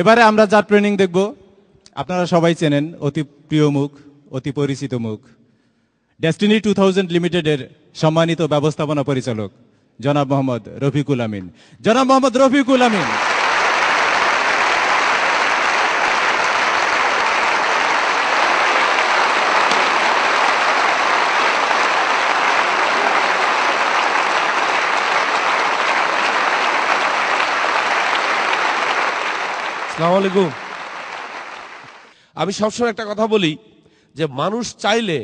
এবারে আমরা যার ট্রেনিং দেখব আপনারা সবাই চেনেন, অতি প্রিয় মুখ, অতি পরিচিত মুখ, ডেস্টিনি 2000 লিমিটেডের সম্মানিত ব্যবস্থাপনা পরিচালক জনাব মোহাম্মদ রফিকুল আমিন। জনাব মোহাম্মদ রফিকুল আমিন। আসসালামু আলাইকুম। আমি সবসময় একটা কথা বলি যে মানুষ চাইলে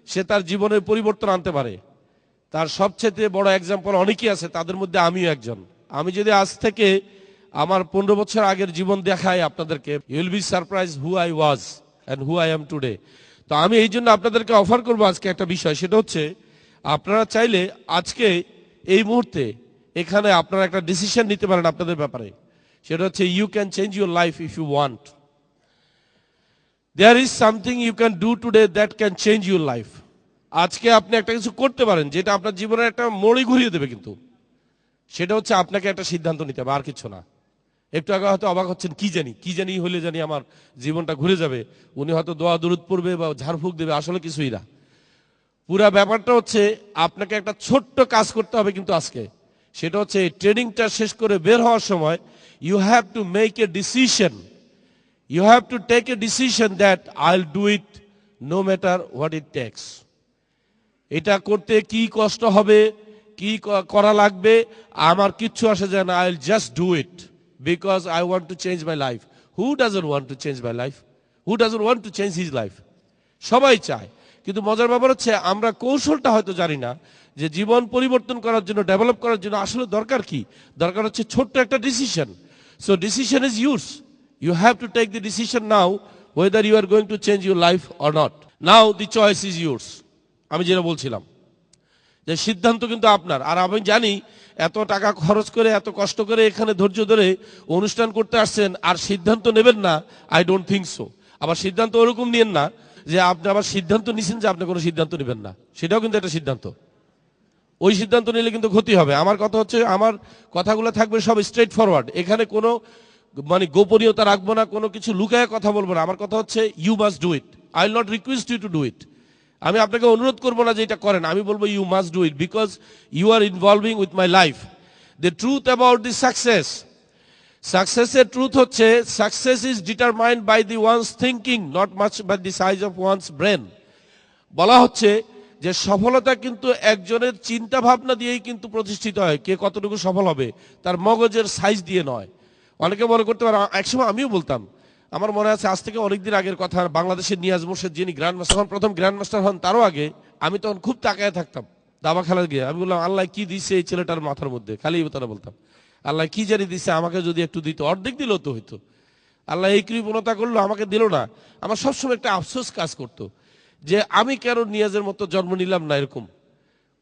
সে তার জীবনের পরিবর্তন আনতে পারে। তার সবচেয়ে বড় এক্সাম্পল অনেকেই আছে, তাদের মধ্যে আমিও একজন। আমি যদি আজ থেকে আমার 15 বছর আগের জীবন দেখাই আপনাদেরকে, you will be surprise who I was and who I am today. তো আমি এই জন্য আপনাদেরকে অফার করবো আজকে একটা বিষয়, সেটা হচ্ছে আপনারা চাইলে আজকে এই মুহূর্তে এখানে আপনারা একটা ডিসিশন নিতে পারেন আপনাদের ব্যাপারে। সেটা হচ্ছে you can change your life if you want. There is something you can do today that can change your life. আজকে আপনি একটা কিছু করতে পারেন যেটা আপনার জীবনের একটা মোড়ই ঘুরিয়ে দেবে, কিন্তু সেটা হচ্ছে আপনাকে একটা সিদ্ধান্ত নিতে হবে, আর কিছু না। একটু আগে হয়তো অবাক হচ্ছেন, কি জানি হলে জানি আমার জীবনটা ঘুরে যাবে। উনি হয়তো দোয়া দুরুদ পড়বে বা ঝাড়ফুঁক দেবে, আসলে কিছুই না। পুরা ব্যাপারটা হচ্ছে আপনাকে একটা ছোট্ট কাজ করতে হবে কিন্তু আজকে। সেটা হচ্ছে এই ট্রেনিংটা শেষ করে বের হওয়ার সময় you have to make a decision. You have to take a decision that I'll do it no matter what it takes. এটা করতে কি কষ্ট হবে, কি করা লাগবে, আমার কিচ্ছু আসে যায় না। I'll just do it because I want to change my life. Who doesn't want to change my life? Who doesn't want to change his life? সবাই চায়, কিন্তু মজার ব্যাপার হচ্ছে আমরা কৌশলটা হয়তো জানি না যে জীবন পরিবর্তন করার জন্য, ডেভেলপ করার জন্য আসলে দরকার কি। দরকার হচ্ছে ছোট্ট একটা decision. So decision is yours. You have to take the decision now whether you are going to change your life or not. Now the choice is yours. আমি যেটা বলছিলাম যে সিদ্ধান্ত কিন্তু আপনার। আর আমি জানি এত টাকা খরচ করে, এত কষ্ট করে এখানে ধৈর্য ধরে অনুষ্ঠান করতে আসছেন আর সিদ্ধান্ত নেবেন না, আই ডোন্ট থিঙ্ক সো। আবার সিদ্ধান্ত ওরকম নিয়েন না যে আপনি আবার সিদ্ধান্ত নিছেন যে আপনি কোনো সিদ্ধান্ত নেবেন না, সেটাও কিন্তু একটা সিদ্ধান্ত। ওই সিদ্ধান্ত নিলে কিন্তু ক্ষতি হবে। আমার কথা হচ্ছে, আমার কথাগুলো থাকবে সব স্ট্রেট ফরওয়ার্ড, এখানে কোনো গোপনীয়তা রাখবো না, কোনো কিছু লুকায় কথা বলবো না। আমার কথা হচ্ছে you must do it, I will not request you to do it. আমি আপনাকে অনুরোধ করবো না যে এটা করেন, আমি বলবো you must do it because you are involving with my life. The truth about the সাকসেসের ট্রুথ হচ্ছে success is determined by the one's thinking, not much by the size of one's brain. বলা হচ্ছে যে সফলতা কিন্তু একজনের চিন্তা ভাবনা দিয়েই কিন্তু প্রতিষ্ঠিত হয়। কে কতটুকু সফল হবে তার মগজের সাইজ দিয়ে নয়। অনেকে মনে করতে পারে, একসময় আমিও বলতাম, আমার মনে আছে আজ থেকে অনেকদিন আগের কথা, বাংলাদেশের নিয়াজ মোর্শেদ যিনি গ্র্যান্ড মাস্টার, প্রথম গ্র্যান্ড মাস্টার হন, তারও আগে আমি তখন খুব তাকায় থাকতাম দাবা খেলা গিয়ে। আমি বললাম, আল্লাহ কি দিছে এই ছেলেটার মাথার মধ্যে, খালি তারা বলতাম, আল্লাহ কি জানি দিছে, আমাকে যদি একটু দিত, অর্ধেক দিল তো হইতো। আল্লাহ এই কৃপণতা করলো, আমাকে দিল না। আমার সবসময় একটা আফসোস কাজ করতো যে আমি কেন নিয়াজের মতো জন্ম নিলাম না, এরকম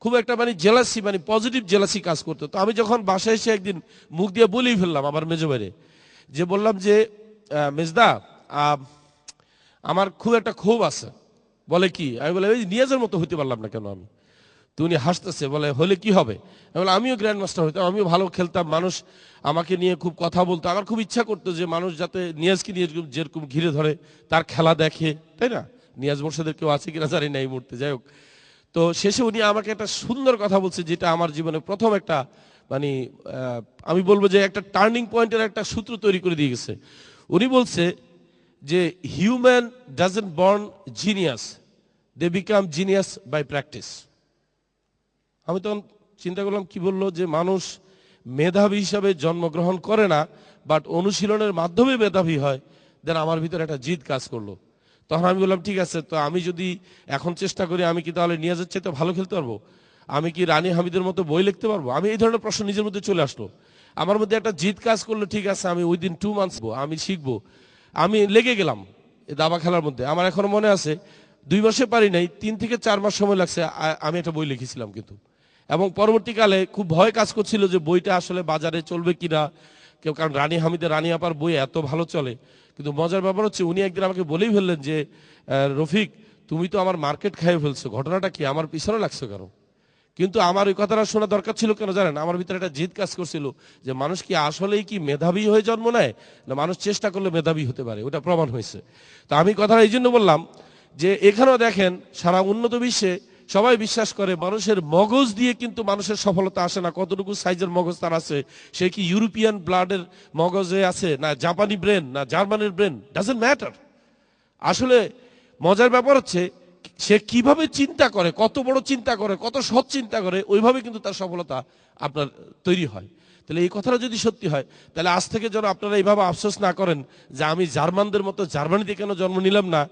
খুব একটা জেলাসি, পজিটিভ জেলাসি কাজ করতো। তো আমি যখন বাসায় এসে একদিন মুখ দিয়ে বলেই ফেললাম আমার মেজো ভাইরে, যে বললাম যে মেজদা, আমার খুব একটা ক্ষোভ আছে। বলে কি? আমি বলে ওই নিয়াজের মতো হইতে পারলাম না কেন আমি। তো উনি হাসতেছে, বলে হলে কি হবে? আমি বলে আমিও গ্র্যান্ড মাস্টার হইতাম, আমিও ভালো খেলতাম, মানুষ আমাকে নিয়ে খুব কথা বলতো। আমার খুব ইচ্ছা করতো যে মানুষ যাতে নিয়াজকে নিয়ে যেরকম ঘিরে ধরে, তার খেলা দেখে, তাই না? নিয়াজ মোর্শেদের কেউ আছে কিনা জানি না এই মুহূর্তে, যাই হোক। তো শেষে উনি আমাকে একটা সুন্দর কথা বলছে, যেটা আমার জীবনে প্রথম একটা আমি বলবো যে একটা টার্নিং পয়েন্টের একটা সূত্র তৈরি করে দিয়ে গেছে। উনি বলছে যে human doesn't born genius, they become genius by practice. আমি তখন চিন্তা করলাম, কি বললো, যে মানুষ মেধাবী হিসাবে জন্মগ্রহণ করে না, বাট অনুশীলনের মাধ্যমে মেধাবী হয়। দেন আমার ভিতরে একটা জিদ কাজ করলো। তখন আমি বললাম, ঠিক আছে, তো আমি যদি এখন চেষ্টা করি, আমি কি তাহলে নিয়াজের চাইতে ভালো খেলতে পারবো? আমি কি রানী হামিদের মতো বই লিখতে পারবো? আমি এই ধরনের প্রশ্ন নিজের মধ্যে চলে আসলো। আমার মধ্যে একটা জিদ কাজ করলো, ঠিক আছে, আমি উইদিন 2 মান্থস আমি শিখবো। আমি লেগে গেলাম এই দাবা খেলার মধ্যে। আমার এখনো মনে আছে 2 মাসে পারি নাই, 3 থেকে 4 মাস সময় লাগছে আমি একটা বই লিখেছিলাম কিন্তু। এবং পরবর্তীকালে খুব ভয় কাজ করছিল যে বইটা আসলে বাজারে চলবে কিনা কেউ, কারণ রানী হামিদের, রানী আপার বই এত ভালো চলে। কিন্তু মজার ব্যাপার হচ্ছে উনি একদিন আমাকে বলেই ফেললেন যে রফিক, তুমি তো আমার মার্কেট খাইয়ে ফেলছো, ঘটনাটা কি, আমার পিছনে লাগছো কেন? কিন্তু আমার ওই কথাটা শোনা দরকার ছিল কেন জানেন? আমার ভিতরে একটা জিদ কাজ করছিল যে মানুষ কি আসলেই কি মেধাবী হয়ে জন্ম নেয়, না মানুষ চেষ্টা করলে মেধাবী হতে পারে, ওটা প্রমাণ হয়েছে। তো আমি কথাটা এই জন্য বললাম যে এখানেও দেখেন সারা উন্নত বিশ্বে সবাই বিশ্বাস করে মানুষের মগজ দিয়ে কিন্তু মানুষের সফলতা আসে না। কতটুকু সাইজের মগজ তার আছে, সে কি ইউরোপিয়ান ব্লাডের মগজে আছে, না জাপানি ব্রেন, না জার্মানির ব্রেন, ডাজন্ট ম্যাটার। আসলে মজার ব্যাপার হচ্ছে সে কিভাবে চিন্তা করে, কত বড় চিন্তা করে, কত সৎ চিন্তা করে, ওইভাবে কিন্তু তার সফলতা আপনার তৈরি হয়। তাহলে এই কথাটা যদি সত্যি হয়, তাহলে আজ থেকে যেন আপনারা এইভাবে আফসোস না করেন যে আমি জার্মানদের মতো জার্মানিতে কেন জন্ম নিলাম না,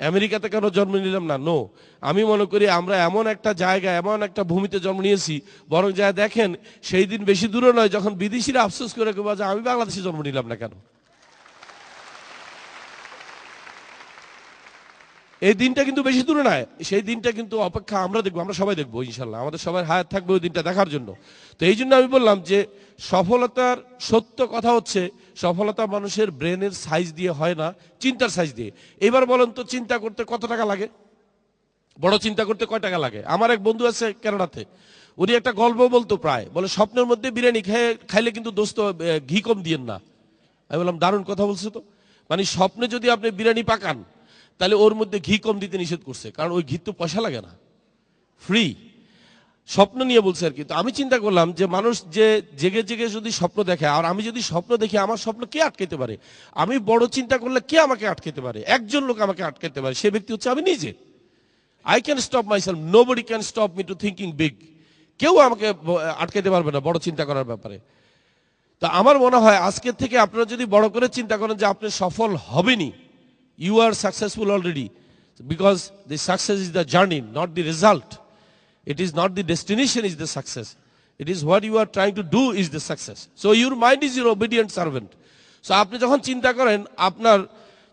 আমেরিকাতে কেন জন্ম নিলাম না। নো, আমি মনে করি আমরা এমন একটা জায়গায়, এমন একটা ভূমিতে জন্ম নিয়েছি, বরং যা দেখেন সেই দিন বেশি দূরে নয় যখন বিদেশিরা আফসোস করে যে আমি বাংলাদেশে জন্ম নিলাম না কেন। এই দিনটা কিন্তু বেশি দূরে নয়, সেই দিনটা কিন্তু অপেক্ষা আমরা দেখবো, আমরা সবাই দেখবো ইনশাল্লাহ, আমাদের সবাই হায়াত থাকবে ওই দিনটা দেখার জন্য। তো এই জন্য আমি বললাম যে সফলতার সত্য কথা হচ্ছে সফলতা মানুষের ব্রেনের সাইজ দিয়ে হয় না, চিন্তার সাইজ দিয়ে। এবার বলেন তো চিন্তা করতে কত টাকা লাগে? বড় চিন্তা করতে কয় টাকা লাগে? আমার এক বন্ধু আছে কানাডাতে, উনি একটা গল্প বলতো, প্রায় বলে স্বপ্নের মধ্যে বিরিয়ানি খাইলে কিন্তু দোস্ত ঘি কম দিয়েন না। আমি বললাম দারুণ কথা বলছো তো, মানে স্বপ্নে যদি আপনি বিরিয়ানি পাকান তাহলে ওর মধ্যে ঘি কম দিতে নিষেধ করছে, কারণ ওই ঘি তো পয়সা লাগে না, ফ্রি। স্বপ্ন নিয়ে বলছে আর কি। তো আমি চিন্তা করলাম যে মানুষ যে জেগে জেগে যদি স্বপ্ন দেখে, আর আমি যদি স্বপ্ন দেখি, আমার স্বপ্ন কে আটকাতে পারে? আমি বড় চিন্তা করলে কে আমাকে আটকাতে পারে? একজন লোক আমাকে আটকাতে পারে, সে ব্যক্তি হচ্ছে আমি নিজে। I can stop myself, nobody can stop me two thinking big. কেউ আমাকে আটকাতে পারবে না বড় চিন্তা করার ব্যাপারে। তো আমার মনে হয় আজকের থেকে আপনারা যদি বড় করে চিন্তা করেন যে আপনি সফল হবেনই, you are successful already, because the success is the journey, not the result. It is not the destination is the success, it is what you are trying to do is the success. So your mind is your obedient servant. So আপনি যখন চিন্তা করেন, আপনার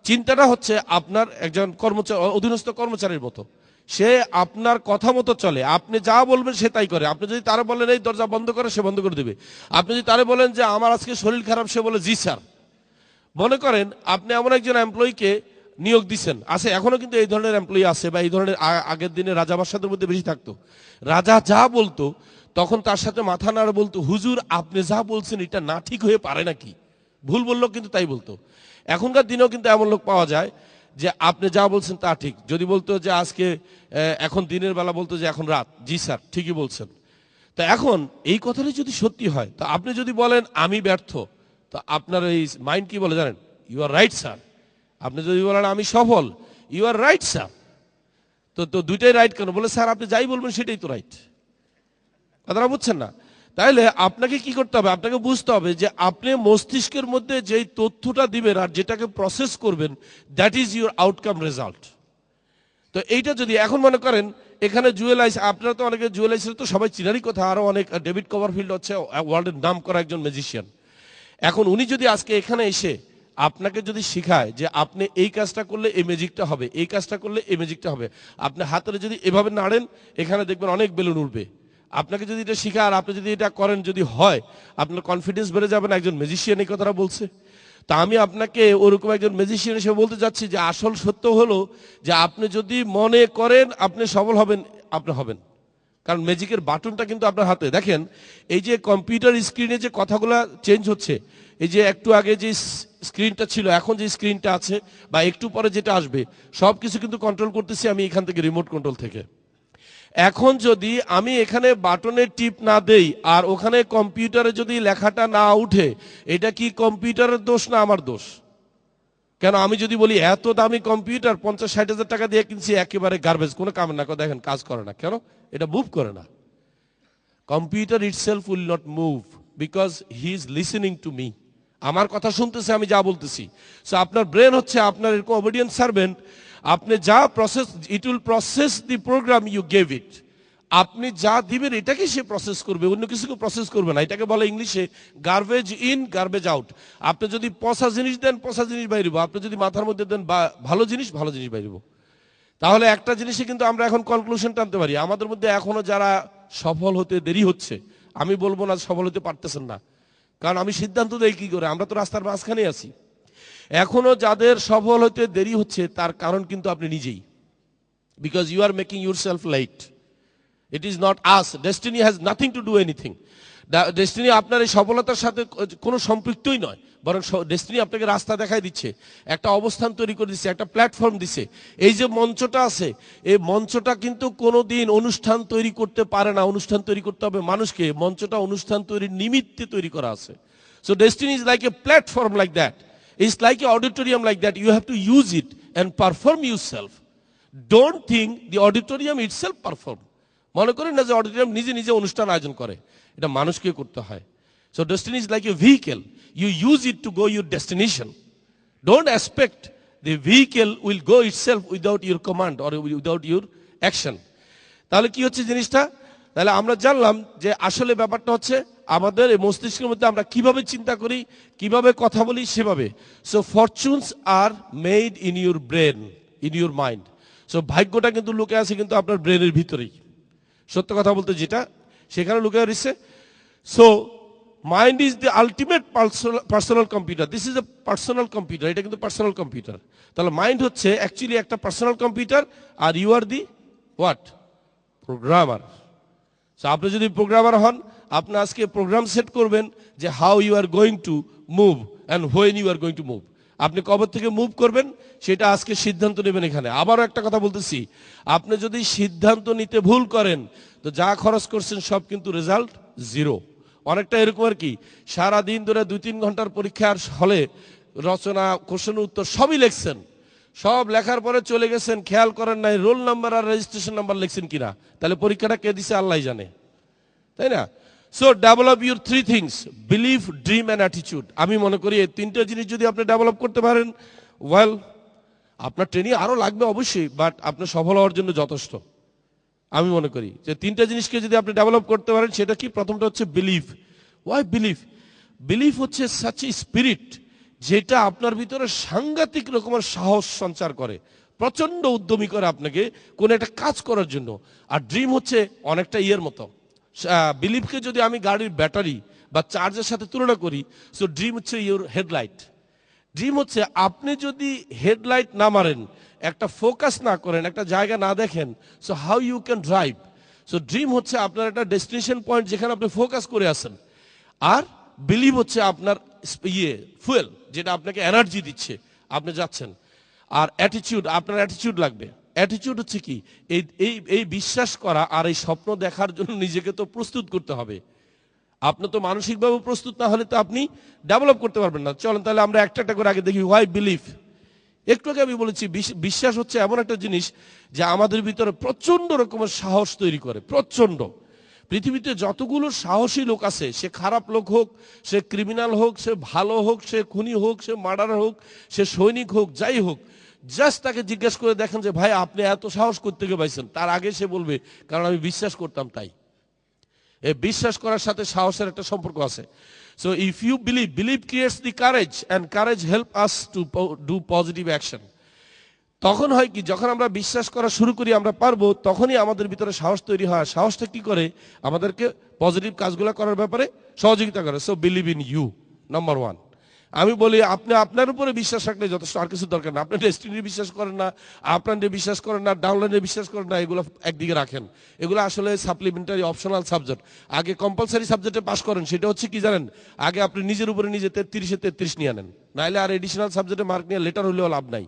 চিন্তাটা হচ্ছে আপনার একজন কর্মচারী, অধীনস্থ কর্মচারীর মতো। সে আপনার কথা মতো চলে, আপনি যা বলবেন সে তাই করে। আপনি যদি তারা বলেন এই দরজা বন্ধ করে, সে বন্ধ করে দেবে। আপনি যদি তারা বলেন যে আমার আজকে শরীর খারাপ, সে বলে জি স্যার। মনে করেন আপনি এমন একজন এমপ্লয়িকে নিয়োগ দিচ্ছেন, আছে এখনো কিন্তু এই ধরনের এমপ্লয়ি আছে, বা এই ধরনের আগের দিনে রাজা বাদশাদের মধ্যে বেশি থাকতো। রাজা যা বলতো তখন তার সাথে মাথা নাড়া বলতো, হুজুর আপনি যা বলছেন এটা না ঠিক হয়ে পারে নাকি, ভুল বললো কিন্তু তাই বলতো। এখনকার দিনেও কিন্তু এমন লোক পাওয়া যায় যে আপনি যা বলছেন তা ঠিক। যদি বলতো যে আজকে এখন দিনের বেলা, বলতো যে এখন রাত, জি স্যার ঠিকই বলছেন। তা এখন এই কথাটি যদি সত্যি হয়, তো আপনি যদি বলেন আমি ব্যর্থ, তো আপনার এই মাইন্ড কি বলে জানেন? You are right sir. আপনি যদি বলেন আমি সফল, ইউ আর রাইট স্যার। তো দুইটাই রাইট কেন? বলে স্যার আপনি যাই বলবেন সেটাই তো রাইট। কথাটা বুঝছেন না? তাইলে আপনাকে কি করতে হবে? আপনাকে বুঝতে হবে যে আপনি মস্তিষ্কের মধ্যে যেই তথ্যটা দিবেন আর যেটাকে প্রসেস করবেন, that is your outcome result. তো এইটা যদি এখন মনে করেন এখানে জুয়েলাইস, আপনারা তো অনেকে জুয়েলাইসের তো সবাই চিনারই কথা, আরো অনেক, ডেভিড কভারফিল্ড হচ্ছে ওয়ার্ল্ডের নাম করা একজন ম্যাজিশিয়ান। এখন উনি যদি আজকে এখানে এসে আপনাকে যদি শিখায় যে আপনি এই কাজটা করলে এই ম্যাজিকটা হবে, এই কাজটা করলে এই ম্যাজিকটা হবে, আপনি হাতের যদি এভাবে নাড়েন এখানে দেখবেন অনেক বেলুন উঠবে। আপনাকে যদি এটা শিখায় আর আপনি যদি এটা করেন, যদি হয়, আপনার কনফিডেন্স বেড়ে যাবে না? একজন ম্যাজিশিয়ান এই কথাটা বলছে। তা আমি আপনাকে ওরকম একজন ম্যাজিশিয়ান হিসেবে বলতে যাচ্ছি যে আসল সত্য হলো যে আপনি যদি মনে করেন আপনি সফল হবেন, আপনি হবেন। কারণ ম্যাজিকের বাটনটা কিন্তু আপনার হাতে। দেখেন এই যে কম্পিউটার স্ক্রিনে যে কথাগুলো চেঞ্জ হচ্ছে, এই যে একটু আগে যে স্ক্রিনটা ছিল, এখন যে স্ক্রিনটা আছে, বা একটু পরে যেটা আসবে, সব কিছু কিন্তু কন্ট্রোল করতেছি আমি এখান থেকে, রিমোট কন্ট্রোল থেকে। এখন যদি আমি এখানে বাটনের টিপ না দেই আর ওখানে কম্পিউটারে যদি লেখাটা না উঠে, এটা কি কম্পিউটারের দোষ না আমার দোষ? কেন আমি যদি বলি এত দামি কম্পিউটার 50-60 হাজার টাকা দিয়ে কিনছি, একেবারে গার্বেজ, কোনো কাম না, দেখেন কাজ করে না, কেন? এটা মুভ করে না। Computer itself will not move because he is listening to me. আমার কথা শুনতেছে, আমি যা বলতেছি। সো আপনার ব্রেন হচ্ছে আপনার এরকম ওবিডিয়েন্ট সার্ভেন্ট। আপনি যা process, it will process the program you gave it. আপনি যা দিবেন এটাকে সে প্রসেস করবে, অন্য কিছুকে প্রসেস করবে না। এটাকে বলে ইংলিশে গার্বেজ ইন গার্বেজ আউট। আপনি যদি পচা জিনিস দেন, পচা জিনিস বাইরব। আপনি যদি মাথার মধ্যে দেন ভালো জিনিস, ভালো জিনিস বাইরব। তাহলে একটা জিনিসে কিন্তু আমরা এখন কনক্লুশন টানতে পারি, আমাদের মধ্যে এখনো যারা সফল হতে দেরি হচ্ছে, আমি বলবো না সফল হতে পারতেছেন না, কারণ আমি সিদ্ধান্ত দেই কি করে, আমরা তো রাস্তার মাঝখানে আছি। এখনো যাদের সফল হতে দেরি হচ্ছে তার কারণ কিন্তু আপনি নিজেই, because you are making yourself late. It is not us. Destiny has nothing to do anything. Destiny আপনার এই সফলতার সাথে কোনো সম্পৃক্তই নয়, বরং ডেস্টিনি আপনাকে রাস্তা দেখাই দিচ্ছে, একটা অবস্থান তৈরি করে দিচ্ছে, একটা প্ল্যাটফর্ম দিচ্ছে। এই যে মঞ্চটা আছে, এই মঞ্চটা কিন্তু কোনোদিন অনুষ্ঠান তৈরি করতে পারে না। অনুষ্ঠান তৈরি করতে হবে মানুষকে। মঞ্চটা অনুষ্ঠান তৈরির নিমিত্তে তৈরি করা আছে। So destiny is like a platform like that. It's like a auditorium like that. You have to use it and perform yourself. Don't think the auditorium itself perform. মনে করেন না যে অডিটোরিয়াম নিজে নিজে অনুষ্ঠান আয়োজন করে, এটা মানুষকে করতে হয়। So destiny is like A vehicle, you use it to go your destination. Don't expect the vehicle will go itself without your command or without your action. তাহলে কি হচ্ছে জিনিসটা? তাহলে আমরা জানলাম যে আসলে ব্যাপারটা হচ্ছে আমাদের এই মস্তিষ্কের মধ্যে আমরা কিভাবে চিন্তা করি, কিভাবে কথা বলি, সেভাবে। So fortunes are made in your brain, in your mind. So ভাগ্যটা কিন্তু লুকে আছে কিন্তু আপনার ব্রেনের ভিতরেই। সত্য কথা বলতে যেটা সেখানে লুকে রয়েছে। So mind is the ultimate personal computer. This is a personal computer. এটা কিন্তু পার্সোনাল কম্পিউটার। তাহলে মাইন্ড হচ্ছে অ্যাকচুয়ালি একটা পার্সোনাল কম্পিউটার, আর you are the what? Programmer. So আপনি যদি প্রোগ্রামার হন, আপনি আজকে প্রোগ্রাম সেট করবেন যে how you are going to move and when you are going to move. আপনি কবে থেকে মুভ করবেন সেটা আজকে সিদ্ধান্ত নেবেন। এখানে আবারও একটা কথা বলতেছি, আপনি যদি সিদ্ধান্ত নিতে ভুল করেন তো যা খরচ করছেন সব কিন্তু রেজাল্ট জিরো। অনেকটা এরকম আর কি, সারাদিন ধরে 2-3 ঘন্টার পরীক্ষার হলে রচনা, কোশ্চেন উত্তর সবই লিখছেন, সব লেখার পরে চলে গেছেন, খেয়াল করেন নাই রোল নাম্বার আর রেজিস্ট্রেশন নাম্বার লিখছেন কিনা। তাহলে পরীক্ষাটা কে দিছে আল্লাহ জানে, তাই না? So develop your 3 things, believe, dream and attitude. আমি মনে করি এই 3টে জিনিস যদি আপনি ডেভেলপ করতে পারেন, ওয়েল, আপনার ট্রেনিং আরো লাগবে অবশ্যই, বাট আপনি সফল হওয়ার জন্য যথেষ্ট। আমি মনে করি যে 3টে জিনিসকে যদি আপনি ডেভেলপ করতে পারেন, সেটা কি? প্রথমটা হচ্ছে বিলিভ। Why believe? বিলিভ হচ্ছে সাচ এ স্পিরিট যেটা আপনার ভিতরে সাংঘাতিক রকমের সাহস সঞ্চার করে, প্রচন্ড উদ্যমী করে আপনাকে কোন একটা কাজ করার জন্য। আর ড্রিম হচ্ছে অনেকটা ইয়ের মতো। বিলিভকে যদি আমি গাড়ির ব্যাটারি বা চার্জের সাথে তুলনা করি, সো ড্রিম হচ্ছে ইউর হেডলাইট। ড্রিম হচ্ছে আপনি যদি হেডলাইট না মারেন, একটা ফোকাস না করেন, একটা জায়গা না দেখেন, so how you can drive? So dream হচ্ছে আপনার একটা ডেস্টিনেশন পয়েন্ট যেখানে আপনি ফোকাস করে আছেন। আর বিলিভ হচ্ছে আপনার ফুয়েল, যেটা আপনাকে এনার্জি দিচ্ছে, আপনি যাচ্ছেন। আর অ্যাটিটিউড, আপনার অ্যাটিটিউড লাগবে। অ্যাটিটিউড হচ্ছে কি? এই বিশ্বাস করা আর এই স্বপ্ন দেখার জন্য নিজেকে তো প্রস্তুত করতে হবে। আপনি তো মানসিকভাবে প্রস্তুত না হলে তো আপনি ডেভেলপ করতে পারবেন না। চলেন তাহলে আমরা একটা একটা করে আগে দেখি। Why believe? একটু আগে আমি বলেছি বিশ্বাস হচ্ছে এমন একটা জিনিস যে আমাদের ভিতরে প্রচন্ড রকমের সাহস তৈরি করে, প্রচন্ড। পৃথিবীতে যতগুলো সাহসী লোক আছে, সে খারাপ লোক হোক, সে ক্রিমিনাল হোক, সে ভালো হোক, সে খুনি হোক, সে মার্ডারার হোক, সে সৈনিক হোক, যাই হোক, জাস্ট তাকে জিজ্ঞেস করে দেখেন যে ভাই আপনি এত সাহস করতে গিয়ে পাইছেন, তার আগে সে বলবে কারণ আমি বিশ্বাস করতাম তাই। এই বিশ্বাস করার সাথে সাহসের একটা সম্পর্ক আছে। So if you believe, believe creates the courage and courage help us to do positive action. তখন হয় কি, যখন আমরা বিশ্বাস করা শুরু করি আমরা পারবো, তখনই আমাদের ভিতরে সাহস তৈরি হয়। সাহসটা কি করে? আমাদেরকে পজিটিভ কাজগুলো করার ব্যাপারে সহযোগিতা করে। So believe in you, number 1। আমি বলি আপনি আপনার উপরে বিশ্বাস রাখলে যথেষ্ট, আর কিছু দরকার না। আপনি ডেস্টিনি বিশ্বাস করেন না, আপনার বিশ্বাস করেন না, ডাউনলাইনে বিশ্বাস করেন না, এগুলো একদিকে রাখেন। এগুলো আসলে সাপ্লিমেন্টারি অপশনাল সাবজেক্ট। আগে কম্পালসারি সাবজেক্টে পাস করেন। সেটা হচ্ছে কি জানেন? আগে আপনি নিজের উপরে নিজে 33-এ 33 নিয়ে আনেন, নাইলে আর এডিশনাল সাবজেক্টে মার্ক নিয়ে লেটার হলেও লাভ নাই।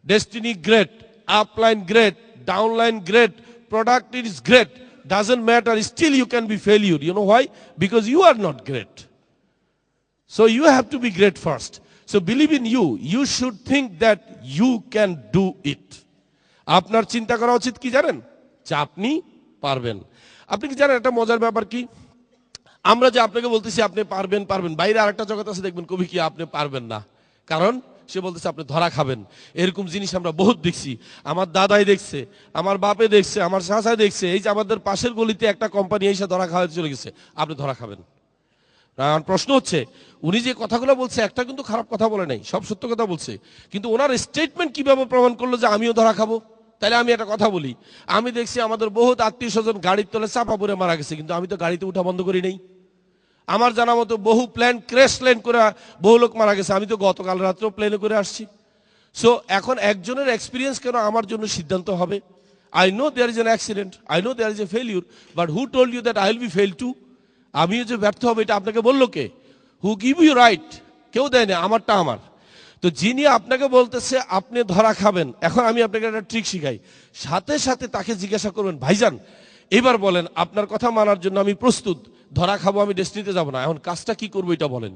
Destiny great, upline great, downline great, product is great, doesn't matter, still you can be failure. You know why? Because you are not great. So you have to be great first. So believe in you. You should think that you can do it. আপনার চিন্তা করা উচিত কি জানেন? যে আপনি পারবেন। আপনি কি জানেন একটা মজার ব্যাপার কি? আমরা যে আপনাকে বলতেছি আপনি পারবেন পারবেন, বাইরে আরেকটা জগৎ আছে দেখবেন কবি কি আপনি পারবেন না, কারণ সে বলতেছে আপনি ধরা খাবেন। এরকম জিনিস আমরা বহুত দেখছি। আমার দাদাই দেখছে, আমার বাপে দেখছে, আমার চাচাই দেখছে। এই যে আমাদের পাশের গলিতে একটা কোম্পানি এসে ধরা খাওয়াতে চলে গেছে, আপনি ধরা খাবেন। প্রশ্ন হচ্ছে উনি যে কথাগুলো বলছে একটা কিন্তু খারাপ কথা বলে নাই, সব সত্য কথা বলছে, কিন্তু ওনার স্টেটমেন্ট কিভাবে প্রমাণ করলো যে আমিও ধরা খাবো? তাহলে আমি একটা কথা বলি, আমি দেখছি আমাদের বহুত আত্মীয় স্বজন গাড়ির তলে চাপা পড়ে মারা গেছে, কিন্তু আমি তো গাড়িতে উঠা বন্ধ করি নাই। আমার জানা মতো বহু প্লেন ক্র্যাশ ল্যান্ড করে বহু লোক মারা গেছে, আমি তো গতকাল রাত্রেও প্লেনে করে আসছি। সো এখন একজনের এক্সপিরিয়েন্স কেন আমার জন্য সিদ্ধান্ত হবে? I know there is an accident, I know there is a failure, but who told you that I will be failed too? আমিও যে ব্যর্থ হবে এটা আপনাকে বললো কে? Who give you right? কেউ দেয় না, আমারটা আমার। তো যিনি আপনাকে বলতেছে আপনি ধরা খাবেন, এখন আমি আপনাকে একটা ট্রিক শিখাই, সাথে সাথে তাকে জিজ্ঞাসা করবেন, ভাইজান এবার বলেন আপনার কথা মানার জন্য আমি প্রস্তুত, ধরা খাবো, আমি ডেস্টিনিতে যাব না, এখন কাজটা কি করবো এটা বলেন।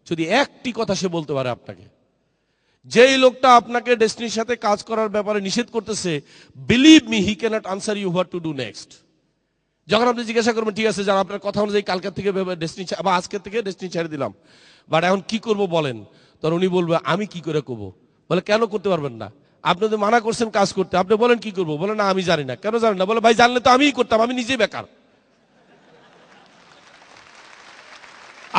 যদি একটি কথা সে বলতে পারে আপনাকে, যেই লোকটা আপনাকে ডেস্টিনির সাথে কাজ করার ব্যাপারে নিষেধ করতেছে, believe me he can't answer you what to do next. যখন আপনি জিজ্ঞাসা করবেন ঠিক আছে যান আপনার কথা অনুযায়ী কালকের থেকে ডেস্টিনি বা আজকের থেকে ডেস্টিনি ছেড়ে দিলাম, বাট এখন কি করব বলেন, তখন উনি বলবে আমি কি করে করবো। বলে কেন করতে পারবেন না? আপনি তো মানা করছেন কাজ করতে, আপনি বলেন কি করবো, বলে না আমি জানি না। কেন জানেন না? বলে ভাই জানলে তো আমিই করতাম, আমি নিজেই বেকার।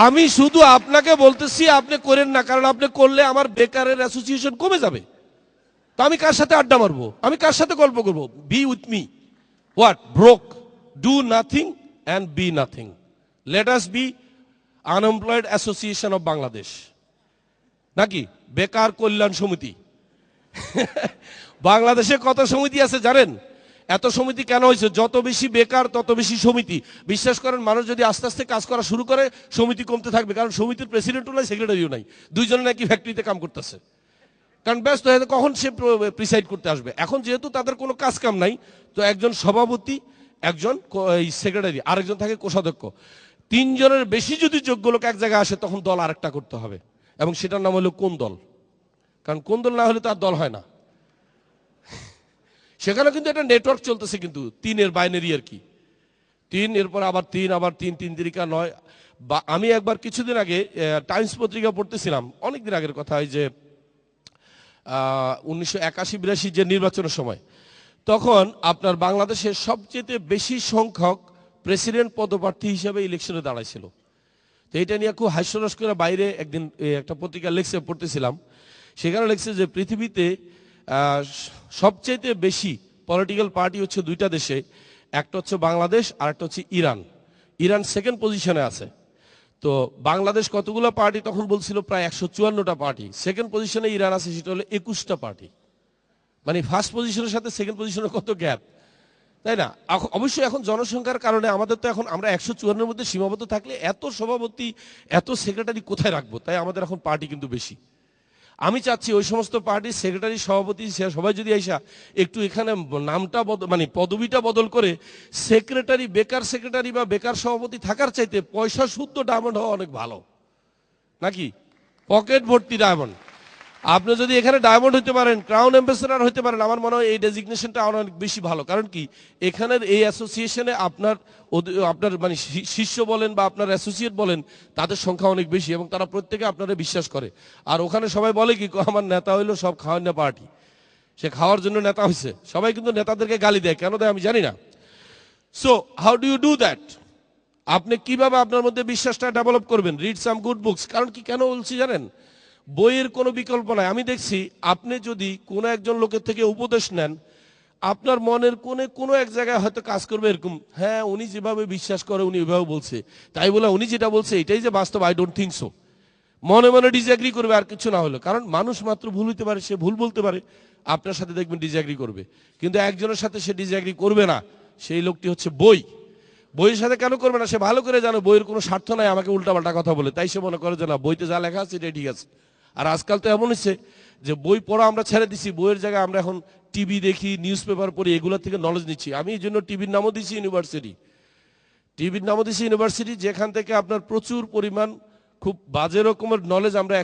আমি শুধু আপনাকে বলতেছি আপনি করেন না, কারণ আপনি করলে আমার বেকারের অ্যাসোসিয়েশন কমে যাবে। তো আমি কার সাথে আড্ডা মারবো, আমি কার সাথে গল্প করবো? Be with me, what broke, do nothing and be nothing. Let us be unemployed association of Bangladesh, নাকি বেকার কল্যাণ সমিতি। বাংলাদেশে কত সমিতি আছে জানেন? এত সমিতি কেন হয়েছে? যত বেশি বেকার তত বেশি সমিতি। বিশ্বাস করেন, মানুষ যদি আস্তে আস্তে কাজ করা শুরু করে সমিতি কমতে থাকবে, কারণ সমিতির প্রেসিডেন্টও নাই, সেক্রেটারিও নাই, দুইজনে নাকি ফ্যাক্টরিতে কাম করতেছে, কারণ ব্যস্ত হয়ে কখন সে প্রিসাইড করতে আসবে। এখন যেহেতু তাদের কোনো কাজ কাম নাই, তো একজন সভাপতি, একজন সেক্রেটারি, আরেকজন থাকে কোষাধ্যক্ষ, তিনজনের বেশি যদি যোগ্য লোক এক জায়গায় আসে তখন দল আরেকটা করতে হবে, এবং সেটার নাম হলো কোন দল। কারণ কোন দল না হলে তার দল হয় না। সেখানে কিন্তু একটা নেটওয়ার্ক চলতেছে, কিন্তু তিনের বাইনারি আর কি, তিন এরপর আবার তিন, আবার তিন, তিন তিরিকা নয়। বা আমি একবার কিছুদিন আগে টাইমস পত্রিকা পড়তেছিলাম, অনেকদিন আগের কথা, হয় যে 1981-82 যে নির্বাচনের সময়, তখন আপনার বাংলাদেশের সবচেয়ে বেশি সংখ্যক প্রেসিডেন্ট পদপ্রার্থী হিসেবে ইলেকশনে দাঁড়াইছিল। তো এটা নিয়ে খুব হাস্যরস করে বাইরে একদিন একটা পত্রিকা লেখছে, পড়তেছিলাম, সেখানে লেখছে যে পৃথিবীতে সবচেয়ে বেশি পলিটিক্যাল পার্টি হচ্ছে দুইটা দেশে, একটা হচ্ছে বাংলাদেশ আর একটা হচ্ছে ইরান। ইরান সেকেন্ড পজিশনে আছে। তো বাংলাদেশ কতগুলো পার্টি তখন বলছিল? প্রায় 154টা পার্টি। সেকেন্ড পজিশনে ইরান আছে, সেটা হলো 21টা পার্টি। মানে ফার্স্ট পজিশনের সাথে সেকেন্ড পজিশনের কত গ্যাপ, তাই না? অবশ্যই এখন জনসংখ্যার কারণে আমাদের তো এখন আমরা 154-এর মধ্যে সীমাবদ্ধ থাকলে এত সভাপতি, এত সেক্রেটারি কোথায় রাখবো? তাই আমাদের এখন পার্টি কিন্তু বেশি। আমি চাচ্ছি ওই সমস্ত পার্টির সেক্রেটারি, সভাপতি সবাই যদি আইসা একটু এখানে নামটা মানে পদবিটা বদল করে সেক্রেটারি, বেকার সেক্রেটারি বা বেকার সভাপতি থাকার চাইতে পয়সা শুদ্ধ ডায়মন্ড হওয়া অনেক ভালো, নাকি? পকেট ভর্তি ডায়মন্ড। আপনি যদি এখানে ডায়মন্ড হতে পারেন, ক্রাউন অ্যাম্বাসেডর হতে পারেন, আমার মনে হয় এই ডেজিগনেশনটা অনেক বেশি ভালো। কারণ কি, এখানের এই অ্যাসোসিয়েশনে আপনার মানে শিষ্য বলেন বা আপনার অ্যাসোসিয়েট বলেন, তাদের সংখ্যা অনেক বেশি, এবং তারা প্রত্যেকে আপনারা বিশ্বাস করে। আর ওখানে সবাই বলে কি, আমার নেতা হইলো সব খাওয়ার না পার্টি, সে খাওয়ার জন্য নেতা হয়েছে। সবাই কিন্তু নেতাদেরকে গালি দেয়, কেন দেয় আমি জানি না। So how do you do that? আপনি কিভাবে আপনার মধ্যে বিশ্বাসটা ডেভেলপ করবেন? Read some good books. কারণ কি, কেন বলছি জানেন? বইয়ের কোনো বিকল্প নাই। আমি দেখছি, আপনি যদি কোনো একজন লোকের থেকে উপদেশ নেন, আপনার মনের কোণে কোনো এক জায়গায় হয়তো কাজ করবে এরকম, হ্যাঁ উনি যেভাবে বিশ্বাস করে উনি ওইভাবে বলছে, তাই বলে উনি যেটা বলছে এটাই যে বাস্তব, আই ডোন্ট থিঙ্ক সো। মনে মনে ডিসএগ্রি করবে, আর কিছু না হলো। কারণ মানুষ মাত্র ভুল হইতে পারে, সে ভুল বলতে পারে, আপনার সাথে দেখবেন ডিসএগ্রি করবে, কিন্তু একজনের সাথে সে ডিসএগ্রি করবে না, সেই লোকটি হচ্ছে বই। বইয়ের সাথে কেন করবে না? সে ভালো করে জানো বইয়ের কোনো স্বার্থ নাই আমাকে উল্টাপাল্টা কথা বলে, তাই সে মনে করে যে না, বইতে যা লেখা আছে এটাই ঠিক আছে। আর আজকাল তো এমন হচ্ছে যে বই পড়া আমরা ছেড়ে দিছি, বইয়ের জায়গায় আমরা এখন টিভি দেখি, নিউজ পেপার পড়ি, এগুলোর থেকে নলেজ নিচ্ছি। আমি এই জন্য টিভির নামও দিছি ইউনিভার্সিটি। টিভির নামও দিছি ইউনিভার্সিটি, যেখান থেকে আপনার প্রচুর পরিমাণ খুব বাজে রকমের নলেজ আমরা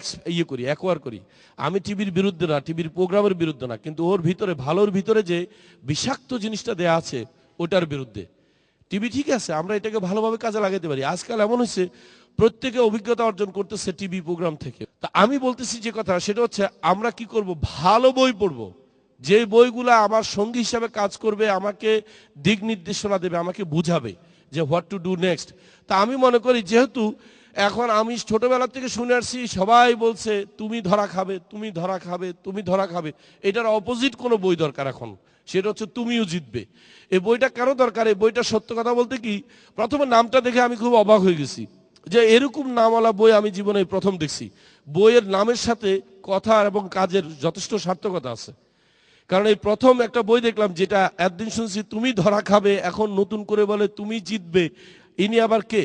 অ্যাকোয়ার করি। আমি টিভির বিরুদ্ধে না, টিভির প্রোগ্রামের বিরুদ্ধে না, কিন্তু ওর ভিতরে, ভালোর ভিতরে যে বিষাক্ত জিনিসটা দেয়া আছে ওটার বিরুদ্ধে। টিভি ঠিক আছে, আমরা এটাকে ভালোভাবে কাজে লাগাতে পারি। আজকাল এমন হচ্ছে প্রত্যেকে অভিজ্ঞতা অর্জন করতেছে টিভি প্রোগ্রাম থেকে। তা আমি বলতেছি যে কথা, সেটা হচ্ছে আমরা কি করব? ভালো বই পড়বো, যে বইগুলো আমার সঙ্গী হিসাবে কাজ করবে, আমাকে দিক নির্দেশনা দেবে, আমাকে বুঝাবে যে হোয়াট টু ডু নেক্সট। তা আমি মনে করি, যেহেতু এখন আমি ছোটবেলা থেকে শুনে আসছি সবাই বলছে তুমি ধরা খাবে, তুমি ধরা খাবে, তুমি ধরা খাবে, এটার অপোজিট কোনো বই দরকার এখন, সেটা হচ্ছে তুমিও জিতবে। এই বইটা কেন দরকার? এই বইটা সত্য কথা বলতে কি, প্রথমে নামটা দেখে আমি খুব অবাক হয়ে গেছি যে এরকম নামওয়ালা বই আমি জীবনে প্রথম দেখছি। বইয়ের নামের সাথে কথা এবং কাজের যথেষ্ট সার্থকতা আছে। কারণ এই প্রথম একটা বই দেখলাম যেটা একদিন শুনছি তুমি ধরা খাবে, এখন নতুন করে বলে তুমি জিতবে। ইনি আবার কে?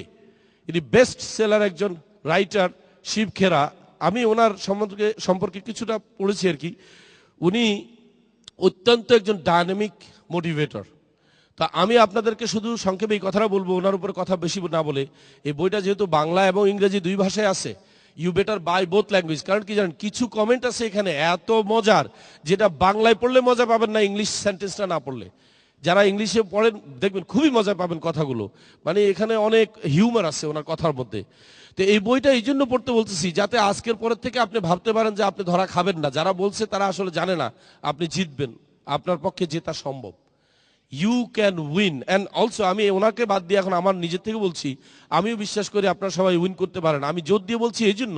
ইনি বেস্ট সেলার একজন রাইটার, শিব খেরা। আমি ওনার সম্পর্কে কিছুটা পড়েছি আর কি। উনি অত্যন্ত একজন ডায়নামিক মোটিভেটর। তা আমি আপনাদেরকে শুধু সংক্ষেপে এই কথাটা বলবো, ওনার উপরে কথা বেশি না বলে। এই বইটা যেহেতু বাংলা এবং ইংরেজি দুই ভাষায় আছে, you better by both language. কারণ কি জানেন, কিছু কমেন্ট আছে এখানে এত মজার, যেটা বাংলায় পড়লে মজা পাবেন না ইংলিশ সেন্টেন্সটা না পড়লে। যারা ইংলিশে পড়েন দেখবেন খুবই মজা পাবেন কথাগুলো, মানে এখানে অনেক হিউমার আছে ওনার কথার মধ্যে। তো এই বইটা এই জন্য পড়তে বলতেছি যাতে আজকের পরের থেকে আপনি ভাবতে পারেন যে আপনি ধরা খাবেন না। যারা বলছে তারা আসলে জানে না আপনি জিতবেন, আপনার পক্ষে জেতা সম্ভব। You can win. And also আমি ওনাকে বাদ দিয়ে এখন আমার নিজের থেকে বলছি, আমিও বিশ্বাস করি আপনারা সবাই উইন করতে পারেন। আমি জোর দিয়ে বলছি এই জন্য,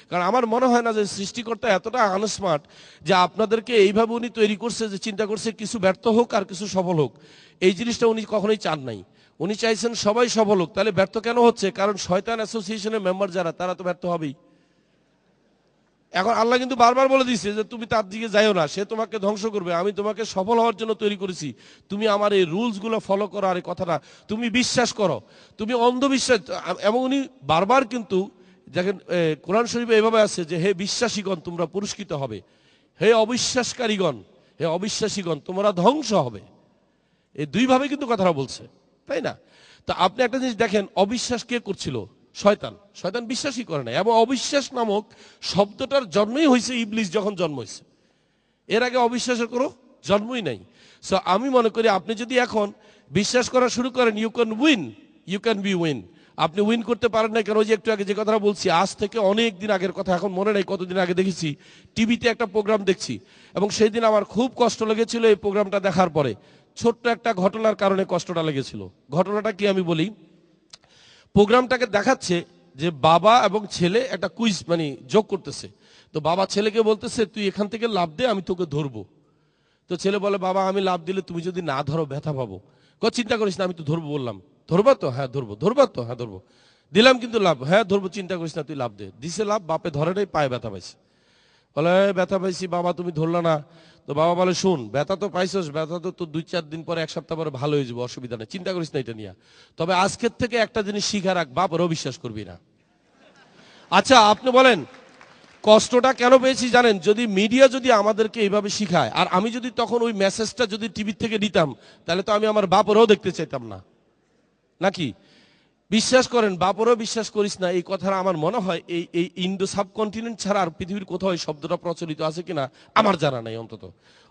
কারণ আমার মনে হয় না যে সৃষ্টিকর্তা এতটা আনস্মার্ট যে আপনাদেরকে এইভাবে উনি তৈরি করছে যে চিন্তা করছে কিছু ব্যর্থ হোক আর কিছু সফল হোক। এই জিনিসটা উনি কখনোই চান নাই। উনি চাইছেন সবাই সফল হোক। তাহলে ব্যর্থ কেন হচ্ছে? কারণ শয়তান অ্যাসোসিয়েশনের মেম্বার যারা, তারা তো ব্যর্থ হবেই। এখন আল্লাহ কিন্তু বারবার বলে দিচ্ছে যে তুমি তার দিকে যাইও না, সে তোমাকে ধ্বংস করবে। আমি তোমাকে সফল হওয়ার জন্য তৈরি করেছি, তুমি আমার এই রুলসগুলো ফলো করো। আর এই কথাটা তুমি বিশ্বাস করো, তুমি অন্ধবিশ্বাস। এবং উনি বারবার কিন্তু দেখেন কোরআন শরীফে এভাবে আছে যে হে বিশ্বাসীগণ তোমরা পুরস্কৃত হবে, হে অবিশ্বাসকারীগণ, হে অবিশ্বাসীগণ তোমরা ধ্বংস হবে। এই দুইভাবে কিন্তু কথাটা বলছে, তাই না? তো আপনি একটা জিনিস দেখেন, অবিশ্বাস কে করছিল? শয়তান। শয়তান বিশ্বাসই করে না। এবং অবিশ্বাস নামক শব্দটার জন্মই হয়েছে ইবলিস যখন জন্ম হয়েছে। এর আগে অবিশ্বাসের কোনো জন্মই নাই। সো আমি মনে করি আপনি যদি এখন বিশ্বাস করা শুরু করেন, you can win, you can be win. আপনি উইন করতে পারেন না কেন? ওই যে একটু আগে যে কথাটা বলছি, আজ থেকে অনেক দিন আগের কথা, এখন মনে নেই কতদিন আগে দেখেছি টিভিতে একটা প্রোগ্রাম দেখছি, এবং সেই দিন আমার খুব কষ্ট লেগেছিল এই প্রোগ্রামটা দেখার পরে। ছোট্ট একটা ঘটনার কারণে কষ্টটা লেগেছিল। ঘটনাটা কি আমি বলি। প্রোগ্রামটাকে দেখাচ্ছে যে বাবা এবং ছেলে একটা কুইজ মানে যোগ করতেছে। তো বাবা ছেলেকে বলতেছে তুই এখান থেকে লাফ দে, আমি তোকে ধরবো। তো ছেলে বলে বাবা আমি লাফ দিলে তুমি যদি না ধরো ব্যথা পাবো। চিন্তা করিস না, আমি তো ধরবো বললাম। ধরবা তো? হ্যাঁ ধরবো। ধরবা তো? হ্যাঁ ধরবো। দিলাম কিন্তু লাভ। হ্যাঁ ধরবো, চিন্তা করিস না, তুই লাভ দে। দিছে লাভ, বাপে ধরে নাই, পায়ে ব্যথা পাইছে। বলে ব্যথা পাইছি বাবা, তুমি ধরলা না। তো বাবা বলে শোন, ব্যথা তো পাইছস, ব্যথা তো তোর 2-4 দিন পরে, 1 সপ্তাহ পরে ভালো হয়ে যাবে, অসুবিধা নেই, চিন্তা করিস না এটা নিয়ে। তবে আজকের থেকে একটা জিনিস শিখা রাখ, বাপেরও বিশ্বাস করবি না। আচ্ছা আপনি বলেন কষ্টটা কেন পেয়েছি জানেন? যদি মিডিয়া যদি আমাদেরকে এইভাবে শিখায়, আর আমি যদি তখন ওই মেসেজটা যদি টিভি থেকে নিতাম, তাহলে তো আমি আমার বাপেরও দেখতে চাইতাম না, নাকি? বিশ্বাস করেন, বাপরও বিশ্বাস করিস না, এই কথাটা আমার মনে হয় এই ইন্ডো সাবকন্টিনেন্ট ছাড়া আর পৃথিবীর কোথাও এই শব্দটা প্রচলিত আছে কিনা আমার জানা নাই। অন্তত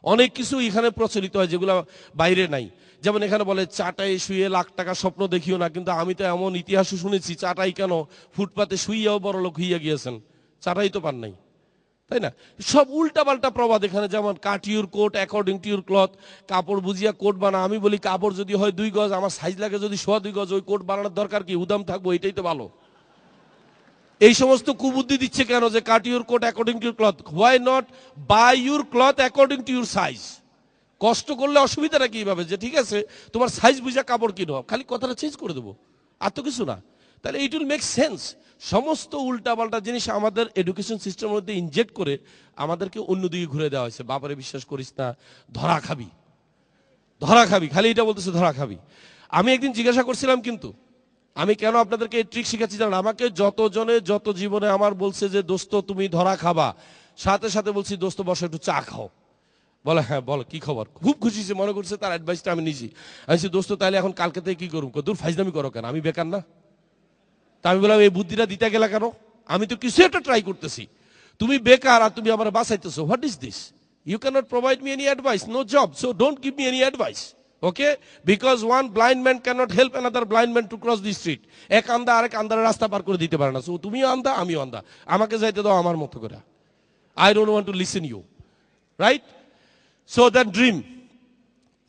অনেক কিছু এখানে প্রচলিত হয় যেগুলো বাইরে নাই। যেমন এখানে বলে চাটাই শুয়ে লাখ টাকা স্বপ্ন দেখিও না, কিন্তু আমি তো এমন ইতিহাসও শুনেছি চাটাই কেন ফুটপাতে শুইয়াও বড় লোক হইয়া গিয়েছেন, চাটাই তো পান নাই, তাই না? সব উল্টাপাল্টা প্রবাদ এখানে। যেমন cut your coat according to your cloth, কাপড় বুঝিয়া কোট বানা। আমি বলি কাপড় যদি হয় 2 গজ, আমার সাইজ লাগে যদি 2.25 গজ, ওই কোট বানানোর দরকার কি? উদাম থাকবো, এটাই তো ভালো। এই সমস্ত কুবুদ্ধি দিচ্ছে কেন যে cut your coat according to your cloth? Why not buy your cloth according to your size? কষ্ট করলে অসুবিধাটা কি? ভাবে যে ঠিক আছে তোমার সাইজ বুঝা কাপড় কিনো, খালি কথাটা চেঞ্জ করে দেবো, আর তো কিছু না। তাহলে ইট উইল মেক সেন্স। সমস্ত উল্টাপাল্টা জিনিস আমাদের এডুকেশন সিস্টেমের মধ্যে ইনজেক্ট করে আমাদেরকে অন্যদিকে ঘুরে দেওয়া হয়েছে। বাবারে বিশ্বাস করিস না, ধরা খাবি, ধরা খাবি, খালি এটা বলতেছে ধরা খাবি। আমি একদিন জিজ্ঞাসা করছিলাম কিন্তু আমি কেন আপনাদেরকে এই ট্রিক শিখাচ্ছি জানেন? আমাকে যতজনে যত জীবনে আমার বলছে যে দোস্ত তুমি ধরা খাবা, সাথে সাথে বলছি দোস্ত বসে একটু চা খাও। বলে হ্যাঁ বলো কি খবর। খুব খুশি হয়েছে, মনে করছে তার অ্যাডভাইসটা আমি নিয়েছি। আমি দোস্ত তাহলে এখন কালকে থেকে কি করুন? দূর ফাইজলামি করো কেন, আমি বেকার না? তা আমি বললাম এই বুদ্ধিটা দিতে গেলা কেন? আমি তো কিছু একটা ট্রাই করতেছি, তুমি বেকার আর তুমি আমার বাঁচাইতেছো। What is this? You can't provide me any advice, no job, so don't give me any advice. Okay, because one blind man can't help another blind man to cross the street. এক আন্দা আরেক আন্দার রাস্তা পার করে দিতে পারে না। So তুমিও আন্দা আমিও আন্দা, আমাকে যাইতে দাও আমার মতো করে। I don't want to listen you, right? So that dream,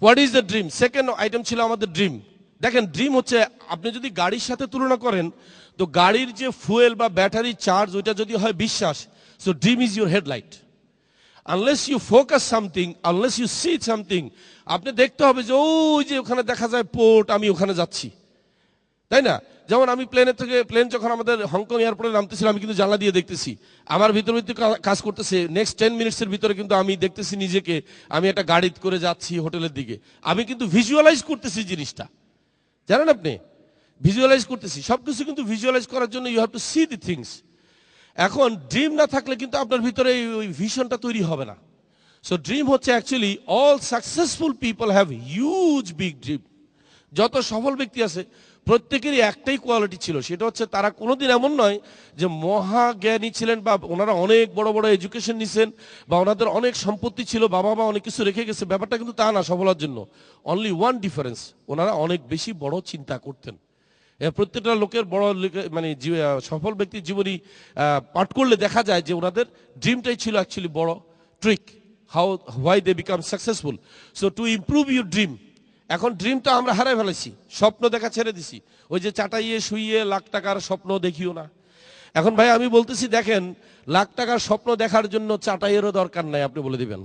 what is the dream? Second item ছিল আমাদের ড্রিম। দেখেন ড্রিম হচ্ছে, আপনি যদি গাড়ির সাথে তুলনা করেন তো গাড়ির যে ফুয়েল বা ব্যাটারি চার্জ ওইটা যদি হয় বিশ্বাস, so dream is your headlight. Unless you focus something, unless you see something, আপনি দেখতে হবে যে ওই যে ওখানে দেখা যায় পোর্ট, আমি ওখানে যাচ্ছি। তাই না? যেমন আমি প্লেন যখন আমাদের হংকং এয়ারপোর্টে নামতেছিলাম, আমি কিন্তু জানলা দিয়ে দেখতেছি আমার ভিতর কাজ করতেছে। নেক্সট 10 মিনিটসের ভিতরে কিন্তু আমি দেখতেছি নিজেকে আমি একটা গাড়ি করে যাচ্ছি হোটেলের দিকে। আমি কিন্তু ভিজুয়ালাইজ করতেছি জিনিসটা, জানেন আপনি, ভিজুয়ালাইজ করতেছি সবকিছু। কিন্তু ভিজুয়ালাইজ করার জন্য you have to see the things. এখন ড্রিম না থাকলে কিন্তু আপনার ভিতরে ওই ভিশনটা তৈরি হবে না। সো ড্রিম হচ্ছে actually all successful people have huge big dream. যত সফল ব্যক্তি আছে প্রত্যেকেরই একটাই কোয়ালিটি ছিল, সেটা হচ্ছে তারা কোনোদিন এমন নয় যে মহাজ্ঞানী ছিলেন বা ওনারা অনেক বড় বড় এডুকেশন নিছেন বা ওনাদের অনেক সম্পত্তি ছিল, বাবা মা অনেক কিছু রেখে গেছে, ব্যাপারটা কিন্তু তা না। সফলার জন্য অনলি ওয়ান ডিফারেন্স, ওনারা অনেক বেশি বড় চিন্তা করতেন। প্রত্যেকটা লোকের বড় মানে সফল ব্যক্তির জীবনী পাঠ করলে দেখা যায় যে ওনাদের ড্রিমটাই ছিল অ্যাকচুয়ালি বড় trick, why they become successful. So to improve your dream, এখন ড্রিমটা আমরা হারাই ফেলেছি, স্বপ্ন দেখা ছেড়ে দিছি। ওই যে চাটাইয়ে শুইয়ে লাখ টাকার স্বপ্ন দেখিও না। এখন ভাই আমি বলতেছি, দেখেন, লাখ টাকার স্বপ্ন দেখার জন্য চাটাইয়েরও দরকার নাই, আপনি বলে দিবেন।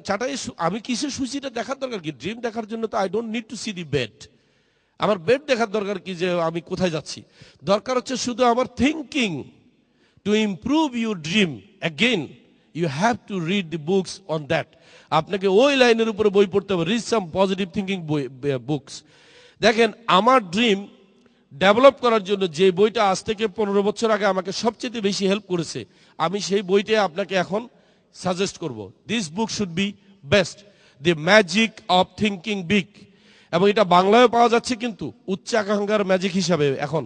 চাটাই আমি কিসের সুচিটা দেখার দরকার কি? ড্রিম দেখার জন্য তো I don't need to see the bed. আমার বেড দেখার দরকার কি যে আমি কোথায় যাচ্ছি? দরকার হচ্ছে শুধু আমার thinking. To improve your dream again you have to read the books on that. আপনাকে ওই লাইনের উপরে বই পড়তে হবে, read some positive thinking books. দেখেন, আমার ড্রিম ডেভেলপ করার জন্য যে বইটা আজ থেকে 15 বছর আগে আমাকে সবচেয়ে বেশি হেল্প করেছে, আমি সেই বইটা আপনাকে এখন সাজেস্ট করব। This book should be best, the magic of thinking big. এবং এটা বাংলায় পাওয়া যাচ্ছে কিন্তু উচ্চাকাঙ্ক্ষার ম্যাজিক হিসাবে এখন।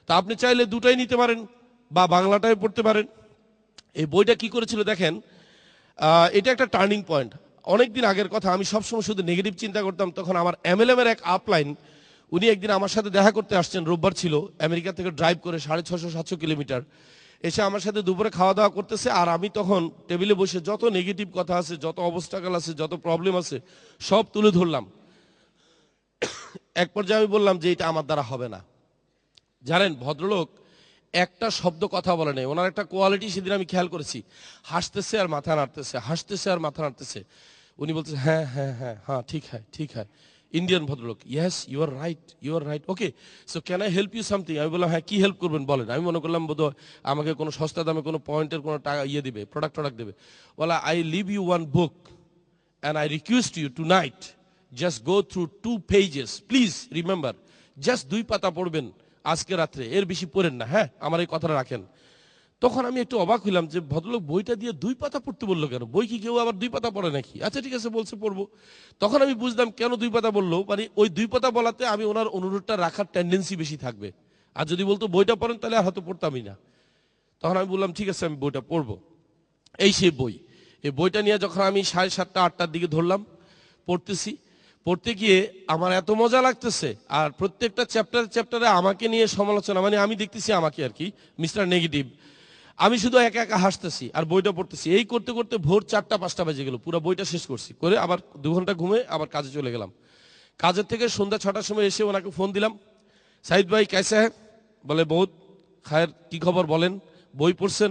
তা আপনি চাইলে দুটাই নিতে পারেন বা বাংলাটাই পড়তে পারেন। এই বইটা কি করেছিল দেখেন, এটা একটা টার্নিং পয়েন্ট। অনেকদিন আগের কথা, আমি সবসময় শুধু নেগেটিভ চিন্তা করতাম। তখন আমার এমএলএম এর এক আপলাইন, উনি একদিন আমার সাথে দেখা করতে আসছেন, রোববার ছিল, আমেরিকা থেকে ড্রাইভ করে 650-700 কিলোমিটার এসে আমার সাথে দুপুরে খাওয়া দাওয়া করতেছে। আর আমি তখন টেবিলে বসে যত নেগেটিভ কথা আছে, যত অবস্টাকেল আছে, যত প্রবলেম আছে সব তুলে ধরলাম। এক পর্যায়ে আমি বললাম যে এটা আমার দ্বারা হবে না। জানেন, ভদ্রলোক একটা শব্দ কথা বলে নেই। ওনার একটা কোয়ালিটি সেদিন আমি খেয়াল করেছি, হাসতেছে আর মাথা নাড়তেছে, হাসতেছে আর মাথা নাড়তেছে। উনি বলতেছে হ্যাঁ হ্যাঁ হ্যাঁ হ্যাঁ ঠিক হ্যাঁ ঠিক হ্যাঁ। ইন্ডিয়ান ভদ্রলোক, yes you are right okay, so can I help you something? আমি বললাম হ্যাঁ, কি হেল্প করবেন বলেন। আমি মনে করলাম বোধহয় আমাকে কোনো সস্তা দামে কোনো পয়েন্টের কোনো টাকা দিবে, প্রোডাক্ট দেবে। বলা, I leave you one book and I request you tonight just go through 2 pages, please remember. Just 2 পাতা পড়বেন আজকে রাত্রে, এর বেশি পড়েন না, হ্যাঁ, আমার এই কথাটা রাখেন। তখন আমি একটু অবাক হইলাম যে ভদ্রলোক বইটা দিয়ে 2 পাতা পড়তে বললো কেন? বই কি কেউ আবার 2 পাতা পড়ে নাকি? আচ্ছা ঠিক আছে, বলছে পড়বো। তখন আমি বুঝলাম কেন 2 পাতা বললো, মানে ওই 2 পাতা বলাতে আমি ওনার অনুরোধটা রাখার টেন্ডেন্সি বেশি থাকবে। আর যদি বলতো বইটা পড়েন তাহলে আর হয়তো পড়তামই না। তখন আমি বললাম ঠিক আছে, আমি বইটা পড়বো। এই সেই বই। এই বইটা নিয়ে যখন আমি 7:30-8টার দিকে ধরলাম, পড়তে গিয়ে আমার এত মজা লাগতেছে। আর প্রত্যেকটা চ্যাপ্টারে আমাকে নিয়ে সমালোচনা, মানে আমি দেখতেছি আমাকে আর কি, মিস্টার নেগেটিভ। আমি শুধু একা একা হাসতেছি আর বইটা পড়তেছি। এই করতে করতে ভোর 4টা-5টা বেজে গেল। পুরো বইটা শেষ করছি, করে আবার 2 ঘন্টা ঘুমে আবার কাজে চলে গেলাম। কাজের থেকে সন্ধ্যা 6টার সময় এসে ওনাকে ফোন দিলাম, সাইদ ভাই कैसे है? বলে বহুত খায়ের, কি খবর বলেন, বই পড়ছেন?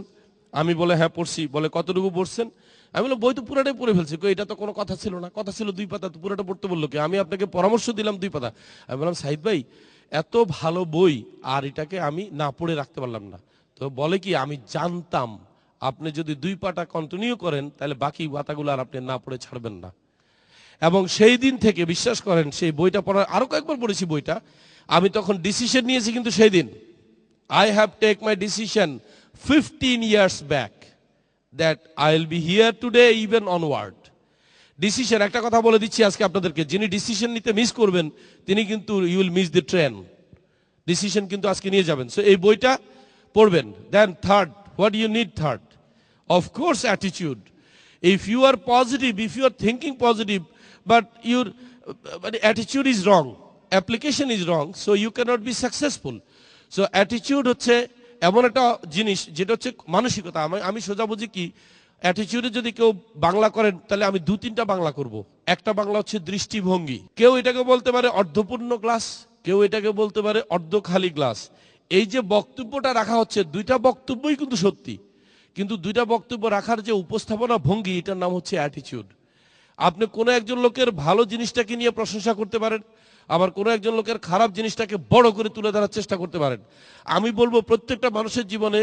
আমি বলে হ্যাঁ পড়ছি। বলে কতটুকু পড়ছেন? আমি বললাম বই তো পুরাটাই পড়ে ফেলছি। এটা তো কোনো কথা ছিল না, কথা ছিল 2 পাতা, তো পুরোটা পড়তে বললো কি? আমি আপনাকে পরামর্শ দিলাম 2 পাতা। আমি বললাম সাইদ ভাই, এত ভালো বই আর এটাকে আমি না পড়ে রাখতে পারলাম না। তো বলে কি, আমি জানতাম আপনি যদি 2 পাতা কন্টিনিউ করেন তাহলে বাকি পাতাগুলো আর আপনি না পড়ে ছাড়বেন না। এবং সেই দিন থেকে বিশ্বাস করেন, সেই বইটা পড়ার আরো কয়েকবার পড়েছি বইটা। আমি তখন ডিসিশন নিয়েছি, কিন্তু সেই দিন I have take my decision 15 years back that I will be here today even onward. Decision, একটা কথা বলে দিচ্ছি আজকে আপনাদেরকে, যিনি ডিসিশন নিতে মিস করবেন তিনি কিন্তু you will miss the train. Decision কিন্তু আজকে নিয়ে যাবেন। সো এই বইটা পড়বেন। Then third, what you need third? Of course attitude. If you are positive, if you are thinking positive but your attitude is wrong, application is wrong, so you can't be successful. So attitude হচ্ছে এমন একটা জিনিস যেটা হচ্ছে মানসিকতা। আমি সোজা বুঝি কি, অ্যাটিটিউডে যদি কেউ বাংলা করেন তাহলে আমি 2-3টা বাংলা করব। একটা বাংলা হচ্ছে দৃষ্টিভঙ্গি। কেউ এটাকে বলতে পারে অর্ধপূর্ণ গ্লাস, কেউ এটাকে বলতে পারে অর্ধ খালি গ্লাস। এই যে বক্তব্যটা রাখা হচ্ছে, 2টা বক্তব্যই কিন্তু সত্যি, কিন্তু 2টা বক্তব্য রাখার যে উপস্থাপনা ভঙ্গি, এটার নাম হচ্ছে অ্যাটিটিউড। আপনি কোনো একজন লোকের ভালো জিনিসটাকে নিয়ে প্রশংসা করতে পারেন, আবার কোনো একজন লোকের খারাপ জিনিসটাকে বড় করে তুলে ধরার চেষ্টা করতে পারেন। আমি বলবো প্রত্যেকটা মানুষের জীবনে